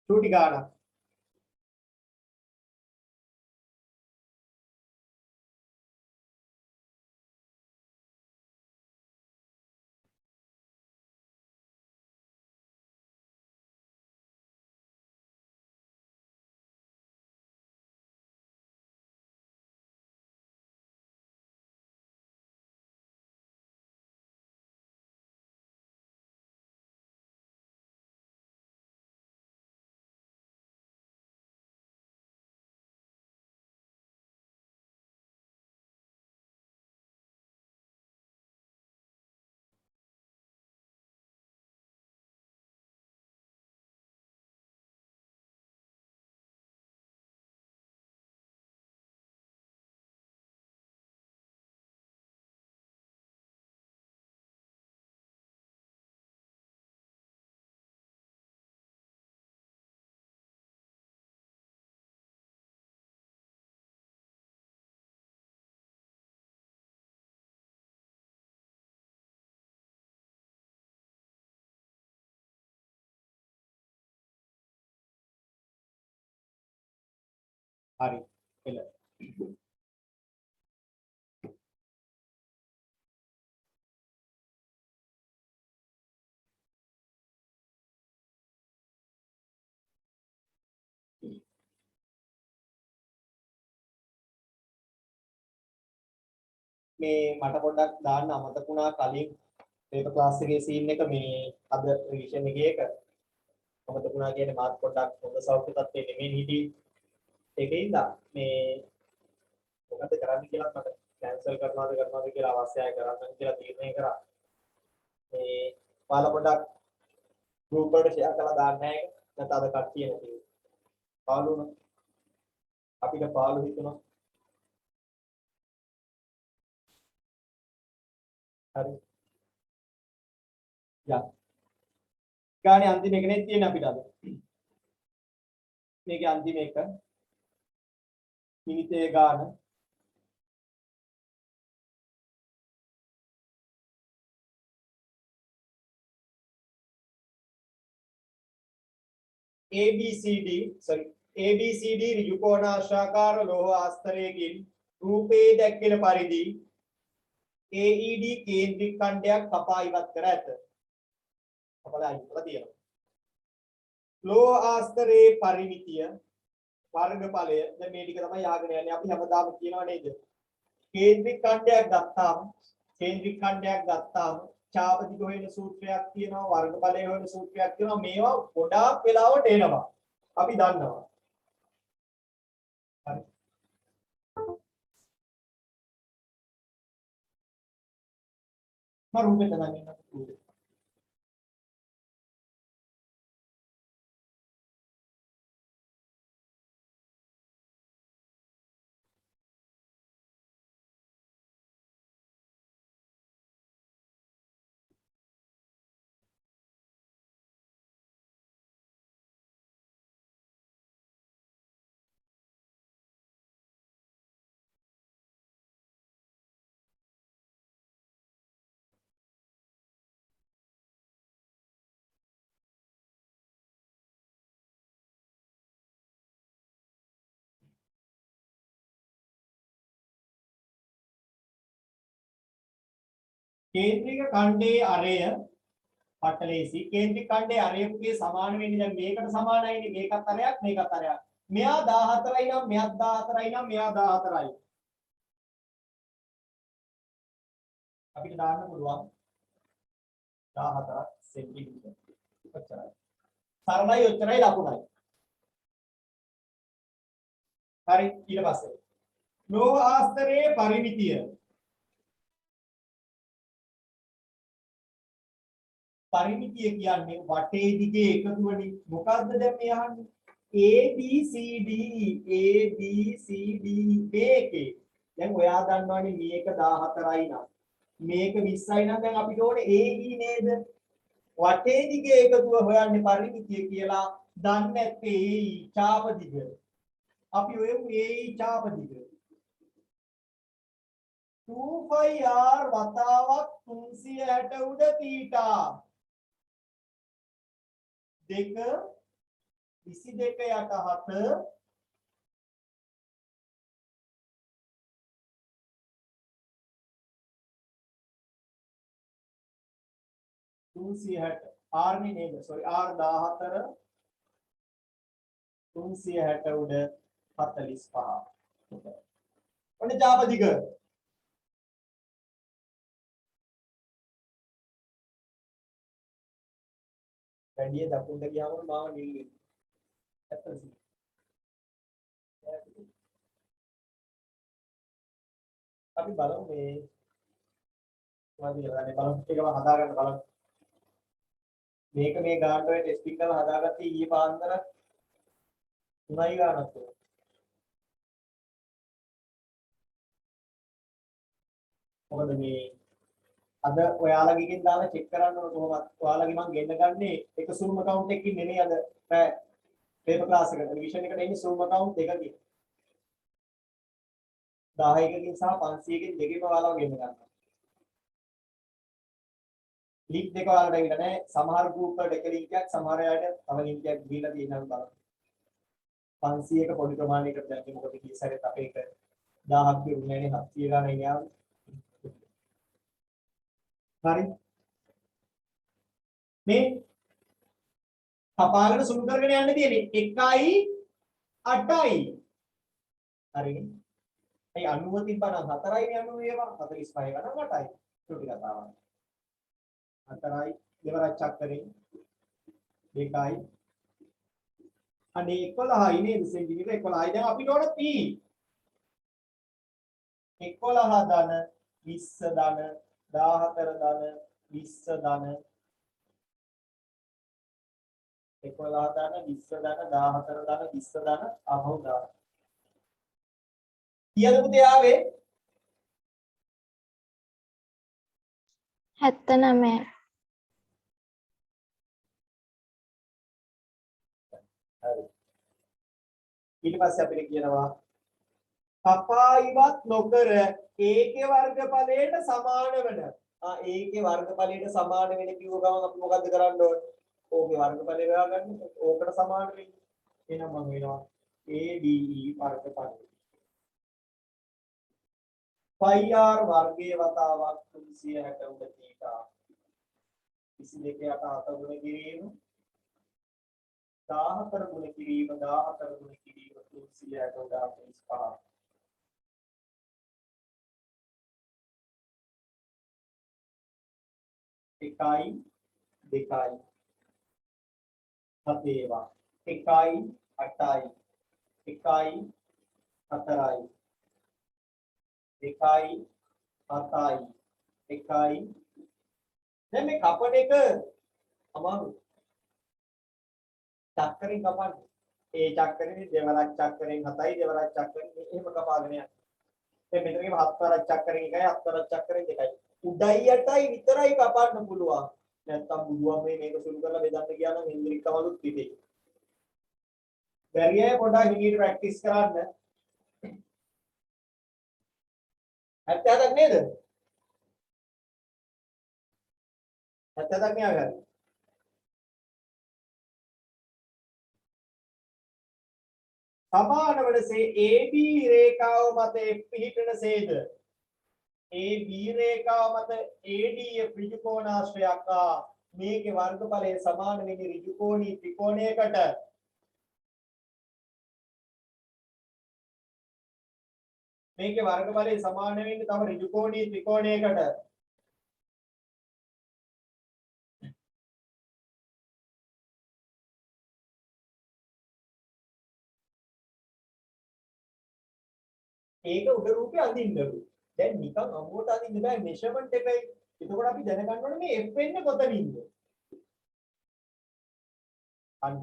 චූටි ගානක්. හරි. එළ. මේ මට පොඩ්ඩක් දාන්න අමතක වුණා කලින් පේපර් ක්ලාස් එකේ සීන් එක මේ අද රිවිෂන් එකේ එක අමතක වුණා කියන්නේ මාත් පොඩ්ඩක් හොඳ සෞඛ්‍ය තත්ත්වෙ නෙමෙයි හිටියේ ඒකෙන්ද මේ මොකද කරන්න කියලා මට කැන්සල් කරනවාද කියලා අවශ්‍යයි කරන්න කියලා තීරණය කරා මේ ඔයාලා පොඩ්ඩක් ගෲප් වලට ෂෙයා කරලා දාන්න නැහැ නැත්නම් අද කට්ටිය නැති පාළුන අපිට පාළු හිතුණා හරි යා ගානේ අන්තිම එක නේ තියෙන අපිට අද මේකේ අන්තිම එක මිනිතේ ගාන ABCD ඍජුකෝණාශ්‍රාකාර ලෝහ ආස්තරයකින් රූපේ දැක්වෙන පරිදි AED කේන්ද්‍රික ඛණ්ඩයක් කපා ඉවත් කර ඇත. අපලා ඉතලා තියෙනවා. ලෝහ ආස්තරයේ පරිමිතිය වර්ගඵලය දැන් මේ ටික තමයි යහගෙන යන්නේ. අපි හැමදාම කියනවා නේද? කේන්ද්‍රික ඛණ්ඩයක් ගත්තාම චාපතික හොයන සූත්‍රයක් තියෙනවා වර්ගඵලය හොයන සූත්‍රයක් තියෙනවා මේවා ගොඩාක් වෙලාවට එනවා. අපි දන්නවා. හරි. මරුමෙන් තමයි ඉන්න. කේන්ද්‍රික ඛණ්ඩයේ අරය පටලේසි කේන්ද්‍රික ඛණ්ඩයේ අරයගේ සමාන වෙන්නේ දැන් මේකට සමානයිනේ මේකත් අරයක් මේකත් අරයක් මෙයා 14යි නම් මෙයාත් 14යි නම් මෙයා 14යි අපිට දාන්න පුළුවන් 14 සෙන්ටිමීටර ඔච්චරයි සරලයි ඔච්චරයි ලකුණයි හරි ඊට පස්සේ ලෝහ ආස්තරයේ පරිමිතිය පරිමිතිය කියන්නේ වටේ දිගේ එකතුවනේ මොකද්ද දැන් මේ අහන්නේ ABCD මේකේ දැන් ඔයා දන්නවනේ මේක 14යි නම් මේක 20යි නම් දැන් අපිට ඕනේ AE නේද වටේ දිගේ එකතුව හොයන්නේ පරිමිතිය කියලා දන්නේ නැත්තේ AE ඡාප දිග අපි ඔයමු AE ඡාප දිග 2πr වතාවක් 360 උඩ θ 2 22 යට 7 360 R නේ නේද sorry R 14 360 උඩ 45 ඔන්න ජාපදික වැඩි දකුණට ගියාම මාව නිල් වෙනවා අපි බලමු මේ මොනවද කියලා බලමු එකම හදාගන්න බලමු මේක මේ ගානට ඔය ටෙස්ටිං කරලා හදාගත්තේ ඊයේ පාන්දර 3යි ගානක් තුන මොකද මේ අද ඔයාලගෙන් දාලා චෙක් කරන්න ඕන කොහොමද ඔයාලගේ මම ගෙන්න ගන්නේ එක Zoom account එකකින් නෙමෙයි අද පේපර් ක්ලාස් එකට රිවිෂන් එකට එන්නේ Zoom account එකකින් 10කකින් සහ 500කින් දෙකේම ඔයාලව ගෙන්න ගන්නවා ලින්ක් දෙක ඔයාලට ඇවිල්ලා නැහැ සමහර ගෲප් වලට එක ලින්ක් එකක් සමහර අයට තව ලින්ක් එකක් දීලා තියෙනවා බලන්න 500ක පොඩි ප්‍රමාණයකට දැන් මොකද කී සැරේත් අපේ එක 1000ක් දුන්නේ නැහැ 700 ගානක් යාම හරි මේ කපාගෙන සුළු කරගෙන යන්න තියෙන්නේ 1යි 8යි හරිනේ ඒ 90 තිබ්බනම් 4යි 90 ඒවා 45 ගණන් 8යි චුටි කතාවක් 4යි දෙවරක් චක්කරේ 2යි අනේ 11යි නේද සෙන්ටිමීටර 11යි දැන් අපිට ඕන p 11 ධන 20 ධන 14 ධන 20 ධන 11 ධන 20 ධන 14 ධන 20 ධන ආපහු දාන කීයද පුතේ ආවේ 79 හරි ඊට පස්සේ අපිට කියනවා කපා ඉවත් නොකර ඒකේ වර්ගඵලයට සමාන වෙන ඒකේ වර්ගඵලයට සමාන වෙන කිව්ව ගමන් අපි මොකද්ද කරන්න ඕනේ ඕකේ වර්ගඵලය හොයාගන්න ඕකට සමාන වෙන්නේ එහෙනම් මම වෙනවා ADE වර්ගඵලය pi r වර්ගයේ වතාවක් 360 උඩ තීටා 22 යට 7 ගුණ කිරීම 14 ගුණ කිරීම 14 ගුණ කිරීම 360 උඩ 45 එකයි දෙකයි හතේවා එකයි 8යි එකයි 4යි එකයි 7යි එකයි දැන් මේ කපන එක අමාරු චක්කරෙන් කපන්නේ ඒ චක්කරේ දෙවරක් චක්කරෙන් 7යි දෙවරක් චක්කරෙන් එහෙම කපාගෙන යනවා දැන් මෙතනගේ 7 වරක් චක්කරෙන් එකයි 7 වරක් චක්කරෙන් දෙකයි උඩයි යටයි විතරයි කපන්න පුළුවන් නැත්තම් බුදුන් මේක සුළු කරලා බෙදන්න කියන ඉන්ද්‍රිකවලුත් පිටේ බැරියයි පොඩ්ඩක් හිමීට ප්‍රැක්ටිස් කරන්න 70ක් නේද 70ක් න්යාගන්න සමාන වනසේ AB රේඛාව මත පිහිටන සේද AB රේඛාව මත AD ඍජු කෝණාශ්‍රයක් මේකේ වර්ගඵලය සමාන වෙන්නේ ඍජු කෝණී ත්‍රිකෝණයකට මේකේ වර්ගඵලය සමාන වෙන්නේ තව ඍජු කෝණී ත්‍රිකෝණයකට ඒක උඩ රූපේ අඳින්නලු දැන් නිකන් අමුවට අදින්න බෑ මෙෂර්මන්ට් එකයි එතකොට අපි දැනගන්න ඕනේ මේ f වෙන්නේ කොතනින්ද අන්න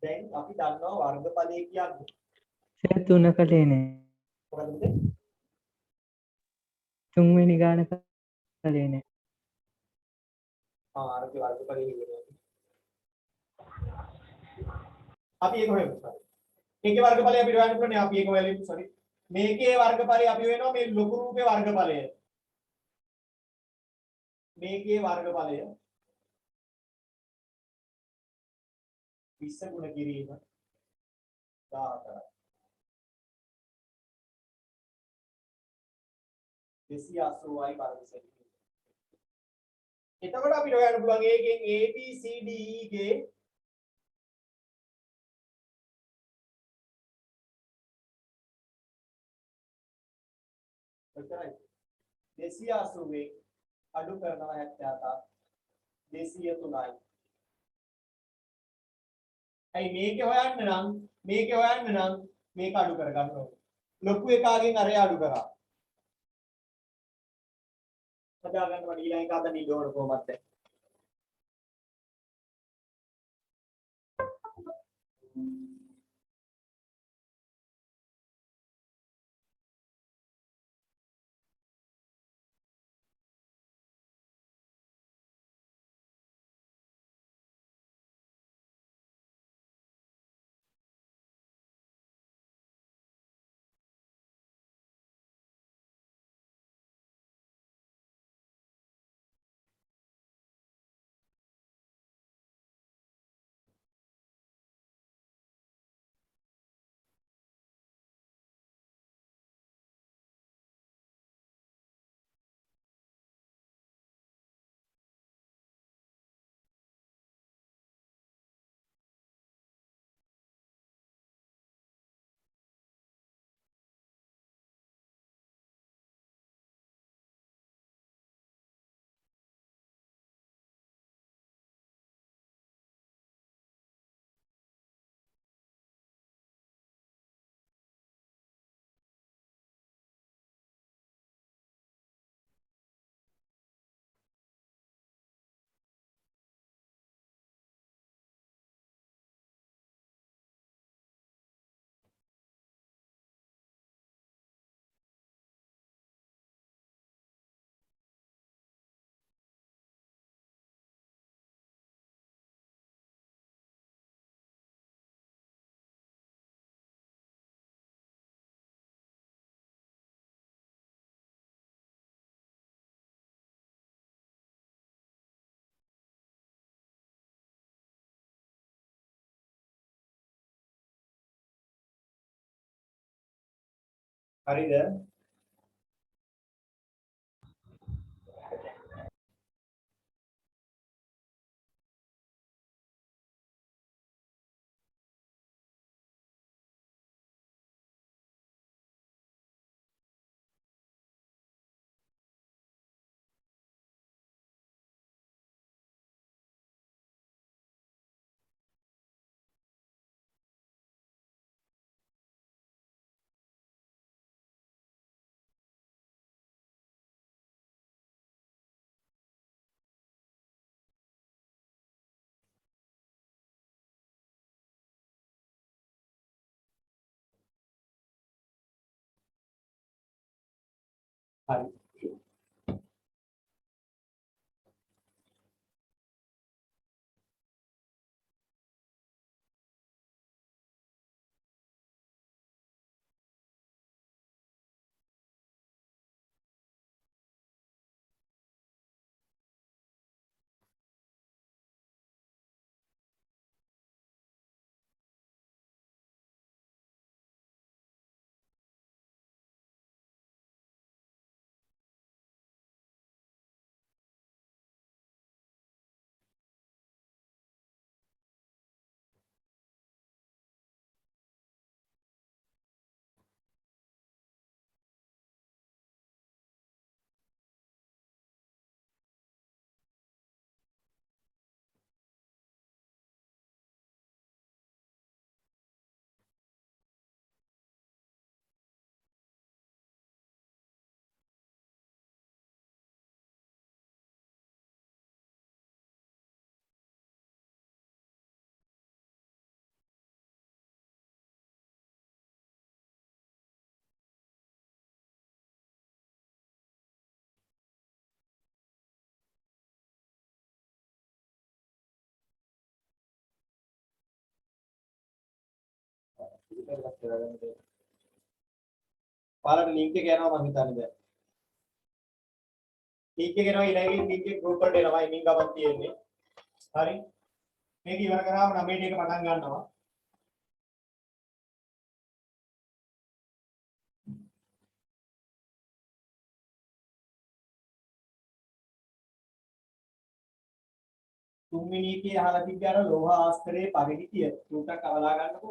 දැන් අපි දන්නවා වර්ගඵලය කියන්නේ සර් 3 කලේ නෑ මොකද තුන්වෙනි ගාන කලේ නෑ අර වර්ගඵලය කියන්නේ අපි ඒක හොයමු ඒකේ වර්ගඵලය අපිට හොයන්න පුළුවන් අපි ඒක හොයලා sorry මේකේ වර්ගඵලය අපි වෙනවා මේ ලොකු රූපේ වර්ගඵලය මේකේ වර්ගඵලය 20 ගුණ කිරීම 14යි. 280යි වර්ග සෙන්ටිමීටර. එතකොට අපිට හොයන්න පුළුවන් ඒකෙන් A B C D E ගේ කොච්චරයි? 280 අඩු කරනවා 77 203යි. ඇයි මේක හොයන්න නම් මේක අඩු කරගන්න ඕනේ. ලොකු එකකින් අරය අඩු කරා. හදාගන්න මට ඊළඟ එක හදන්න ඉන්න ඕන කොහොමද? හරිද? හරි. පාරට ලින්ක් එක යනවා මම හිතන්නේ දැන්. ලින්ක් එක එනවා ඊළඟ ලින්ක් එක ගෲප් වලට එනවා ඉමින් ගමන් තියෙන්නේ. හරි. මේක ඉවර කරාම 9ට එක පටන් ගන්නවා. තුන්වෙනි එකේ අහලා තිබ්බ අර ලෝහ ආස්තරයේ පරිමිතිය උටක් අවලා ගන්නකො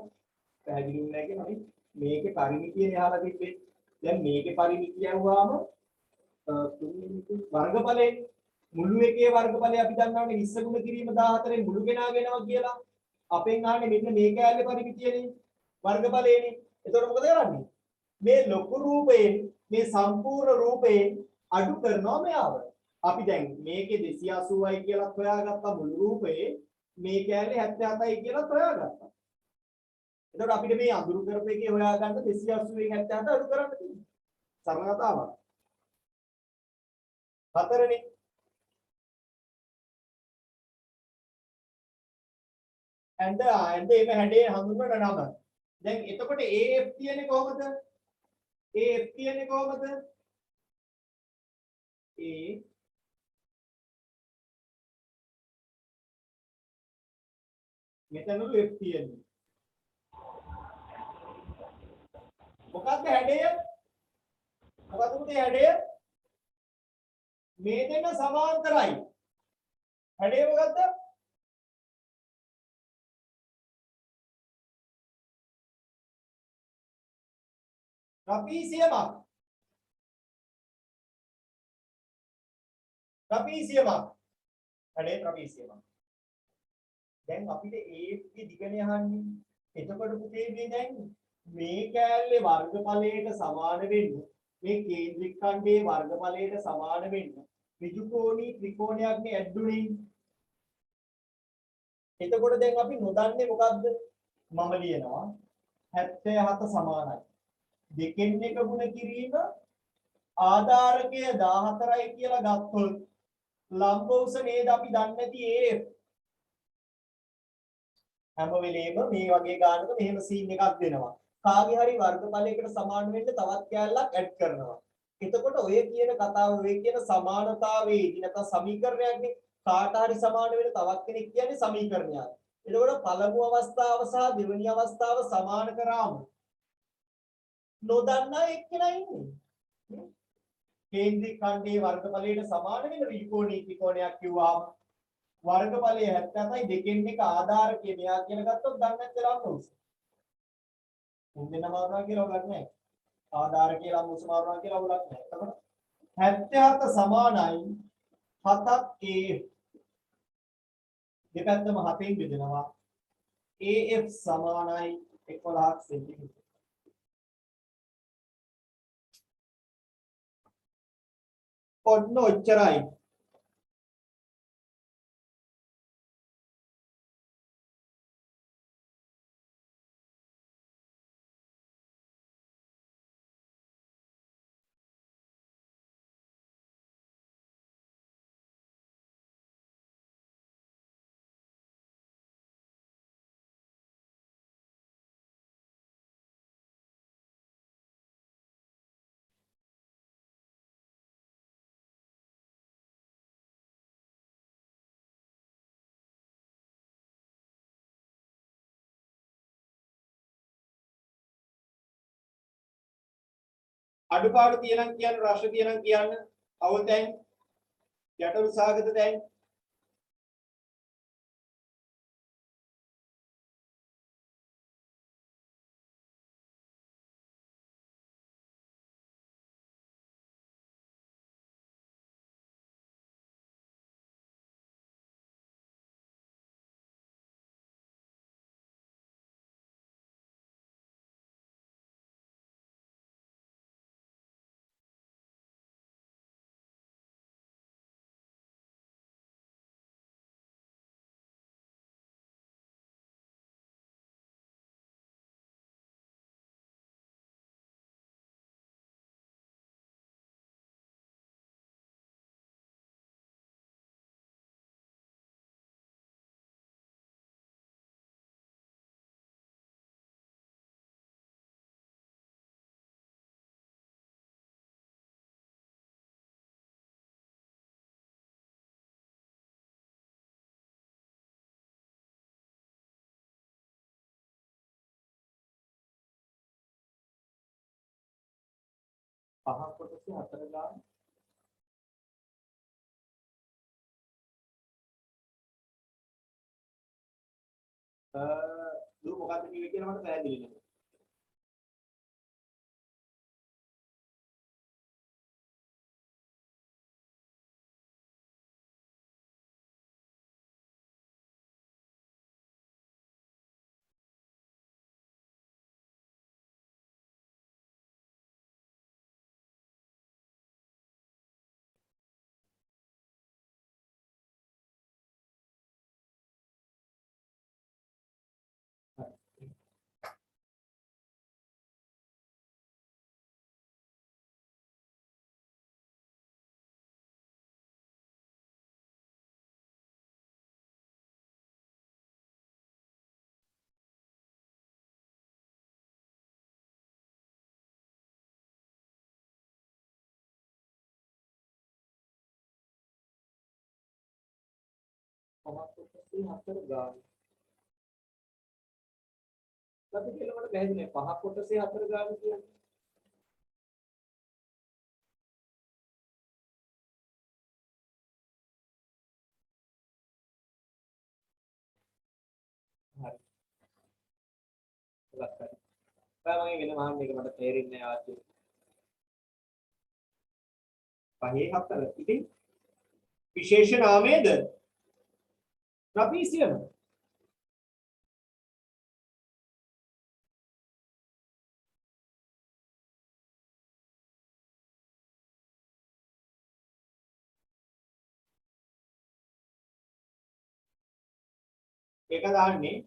පැහැදිලි වුණා කියලා අපි මේකේ පරිමිතියනේ අහලා තිබ්බේ. දැන් මේකේ පරිමිතිය අහුවාම තුන්වෙනි වර්ගඵලයේ මුළු එකේ වර්ගඵලය අපි දන්නවනේ 20 ගුණ කිරීම 14න් මුළු ගෙනාගෙනවා කියලා. අපෙන් අහන්නේ මෙන්න මේ කැලේ පරිමිතියනේ වර්ගඵලයේනේ. එතකොට මොකද කරන්නේ? මේ ලොකු රූපයෙන් මේ සම්පූර්ණ රූපයෙන් අඩු කරනවා මෙයාව. අපි දැන් මේකේ 280යි කියලා හොයාගත්තා මුළු රූපේ මේ කැලේ 77යි කියලා හොයාගත්තා. එතකොට අපිට මේ අඳුරු කරපු එකේ හොයාගන්න 280න් 77 අඩු කරන්න තියෙනවා. සරල කතාවක්. හතරනේ. and මේ හැඩේ හඳුන්වන නම. දැන් එතකොට AF කියන්නේ කොහොමද? AF කියන්නේ කොහොමද? A මෙතනලු F තියෙන්නේ. මොකක්ද හැඩය? මොකක්ද පුතේ හැඩය? මේ දෙක සමාන්තරයි. හැඩය මොකක්ද? ට්‍රපීසියමක්. ට්‍රපීසියමක්. හැඩය ට්‍රපීසියමක්. දැන් අපිට AF ගේ දිගනේ අහන්නේ. එතකොට පුතේ මේ දැන් මේ කෑල්ලේ වර්ගඵලයට සමාන වෙන්න මේ කේන්ද්‍රික ඛණ්ඩයේ වර්ගඵලයට සමාන වෙන්න ඍජුකෝණී ත්‍රිකෝණයක් නේ ඇද්දුනේ. එතකොට දැන් අපි නොදන්නේ මොකද්ද? මම ලියනවා 77 සමානයි. දෙකෙන් එක ගුණ කිරීම ආධාරකය 14යි කියලා ගත්තොත් ලම්බ උස නේද අපි දන්නේ නැති AF. හැම වෙලේම මේ වගේ ගානක මෙහෙම සීන් එකක් දෙනවා. කාගේ හරි වර්ගඵලයකට සමාන වෙන්න තවත් කැලලක් ඇඩ් කරනවා. එතකොට ඔය කියන කතාව ඔය කියන සමානතාවයේදී නැත්නම් සමීකරණයක්නේ කාට හරි සමාන වෙන තවත් කෙනෙක් කියන්නේ සමීකරණයක්. එතකොට පළමු අවස්ථාව සහ දෙවෙනි අවස්ථාව සමාන කරාම නොදන්නා එක්කෙනා ඉන්නේ. කේන්ද්‍රික ඛණ්ඩයේ වර්ගඵලයට සමාන වෙන ත්‍රිකෝණී ත්‍රිකෝණයක් කිව්වම වර්ගඵලය 77යි දෙකෙන් එක ආධාරකය මෙයා කියලා ගත්තොත් දන්නේ නැත්නම් ලම්බ මුන්දේ නමාරනවා කියලා උලක් නැහැ. ආධාරකය ලම්බ උස මාරනවා කියලා උලක් නැහැ. එතකොට 77 සමානයි 7ක් AF. දෙපැත්තම 7න් බෙදෙනවා. AF සමානයි 11ක් සෙන්ටිමීටර. ඔන්න ඔච්චරයි. අඩුපාඩු තියෙනම් කියන්න ප්‍රශ්න තියෙනම් කියන්න අවුල් තැන් ගැටලු සාගත තැන් පහක් කොටසේ හතර ගාන දු මොකක්ද කිව්වේ කියලා මට පැහැදිලි නෑ. පහක් කොටසේ හතර ගාන අපි කියලා මට පැහැදිලි නෑ. පහක් කොටසේ හතර ගාන කියන්නේ හරි. ලස්සනයි. මම වෙන මහන් මේක මට තේරෙන්නේ නෑ ආච්චි. පහේ හතර. ඉතින් විශේෂ නාමයේද ට්‍රපීසියම්. ඒක දාන්නේ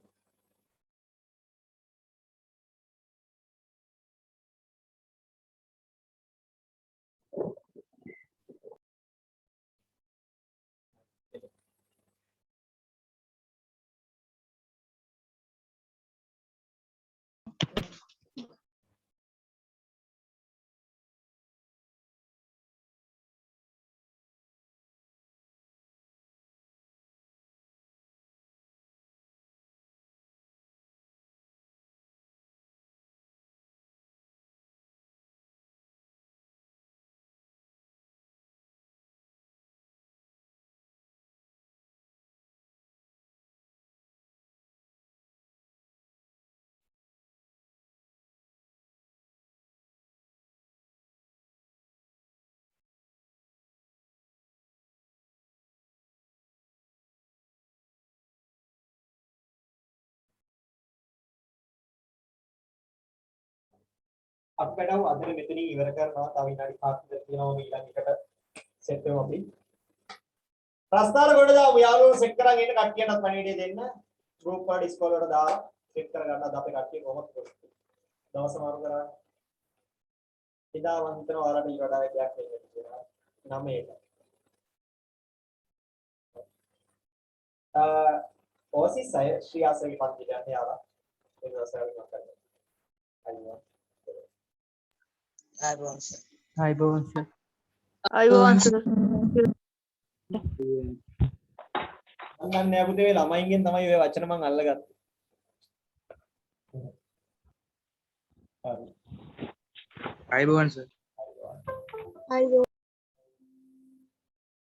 අපි වැඩව අද මෙතනින් ඉවර කරනවා. තව විනාඩි 5ක් විතර තියෙනවා මේ ඊළඟ එකට සෙට් වෙමු අපි. ප්‍රස්තාර කොට දාමු යාළුවෝ සෙට් කරන් ඉන්න කට්ටියටත් පණිවිඩය දෙන්න. ගෲප් වල ඩිස්කෝඩ් වලට දාලා සෙට් කරගන්නත් අපේ කට්ටිය කොහොමද කරන්නේ. දවස් මාරු කරා. ඉදා මම හිතනවා ඔයාලට ඊට වඩා වැඩක් වෙන්න කියලා. 9ට. ඕසිස් අය ශ්‍රී ආසගේ පන්තිට යන්න යාලා. ඒ දවස්වල මම කරනවා. අයියෝ. ආයිබෝන් සර්. අයුවන් මම දන්නේ පුතේ ළමයින්ගෙන් තමයි ඔය වචන මම අල්ලගත්තේ. හරි. ආයිබෝන් සර්. අයුවන්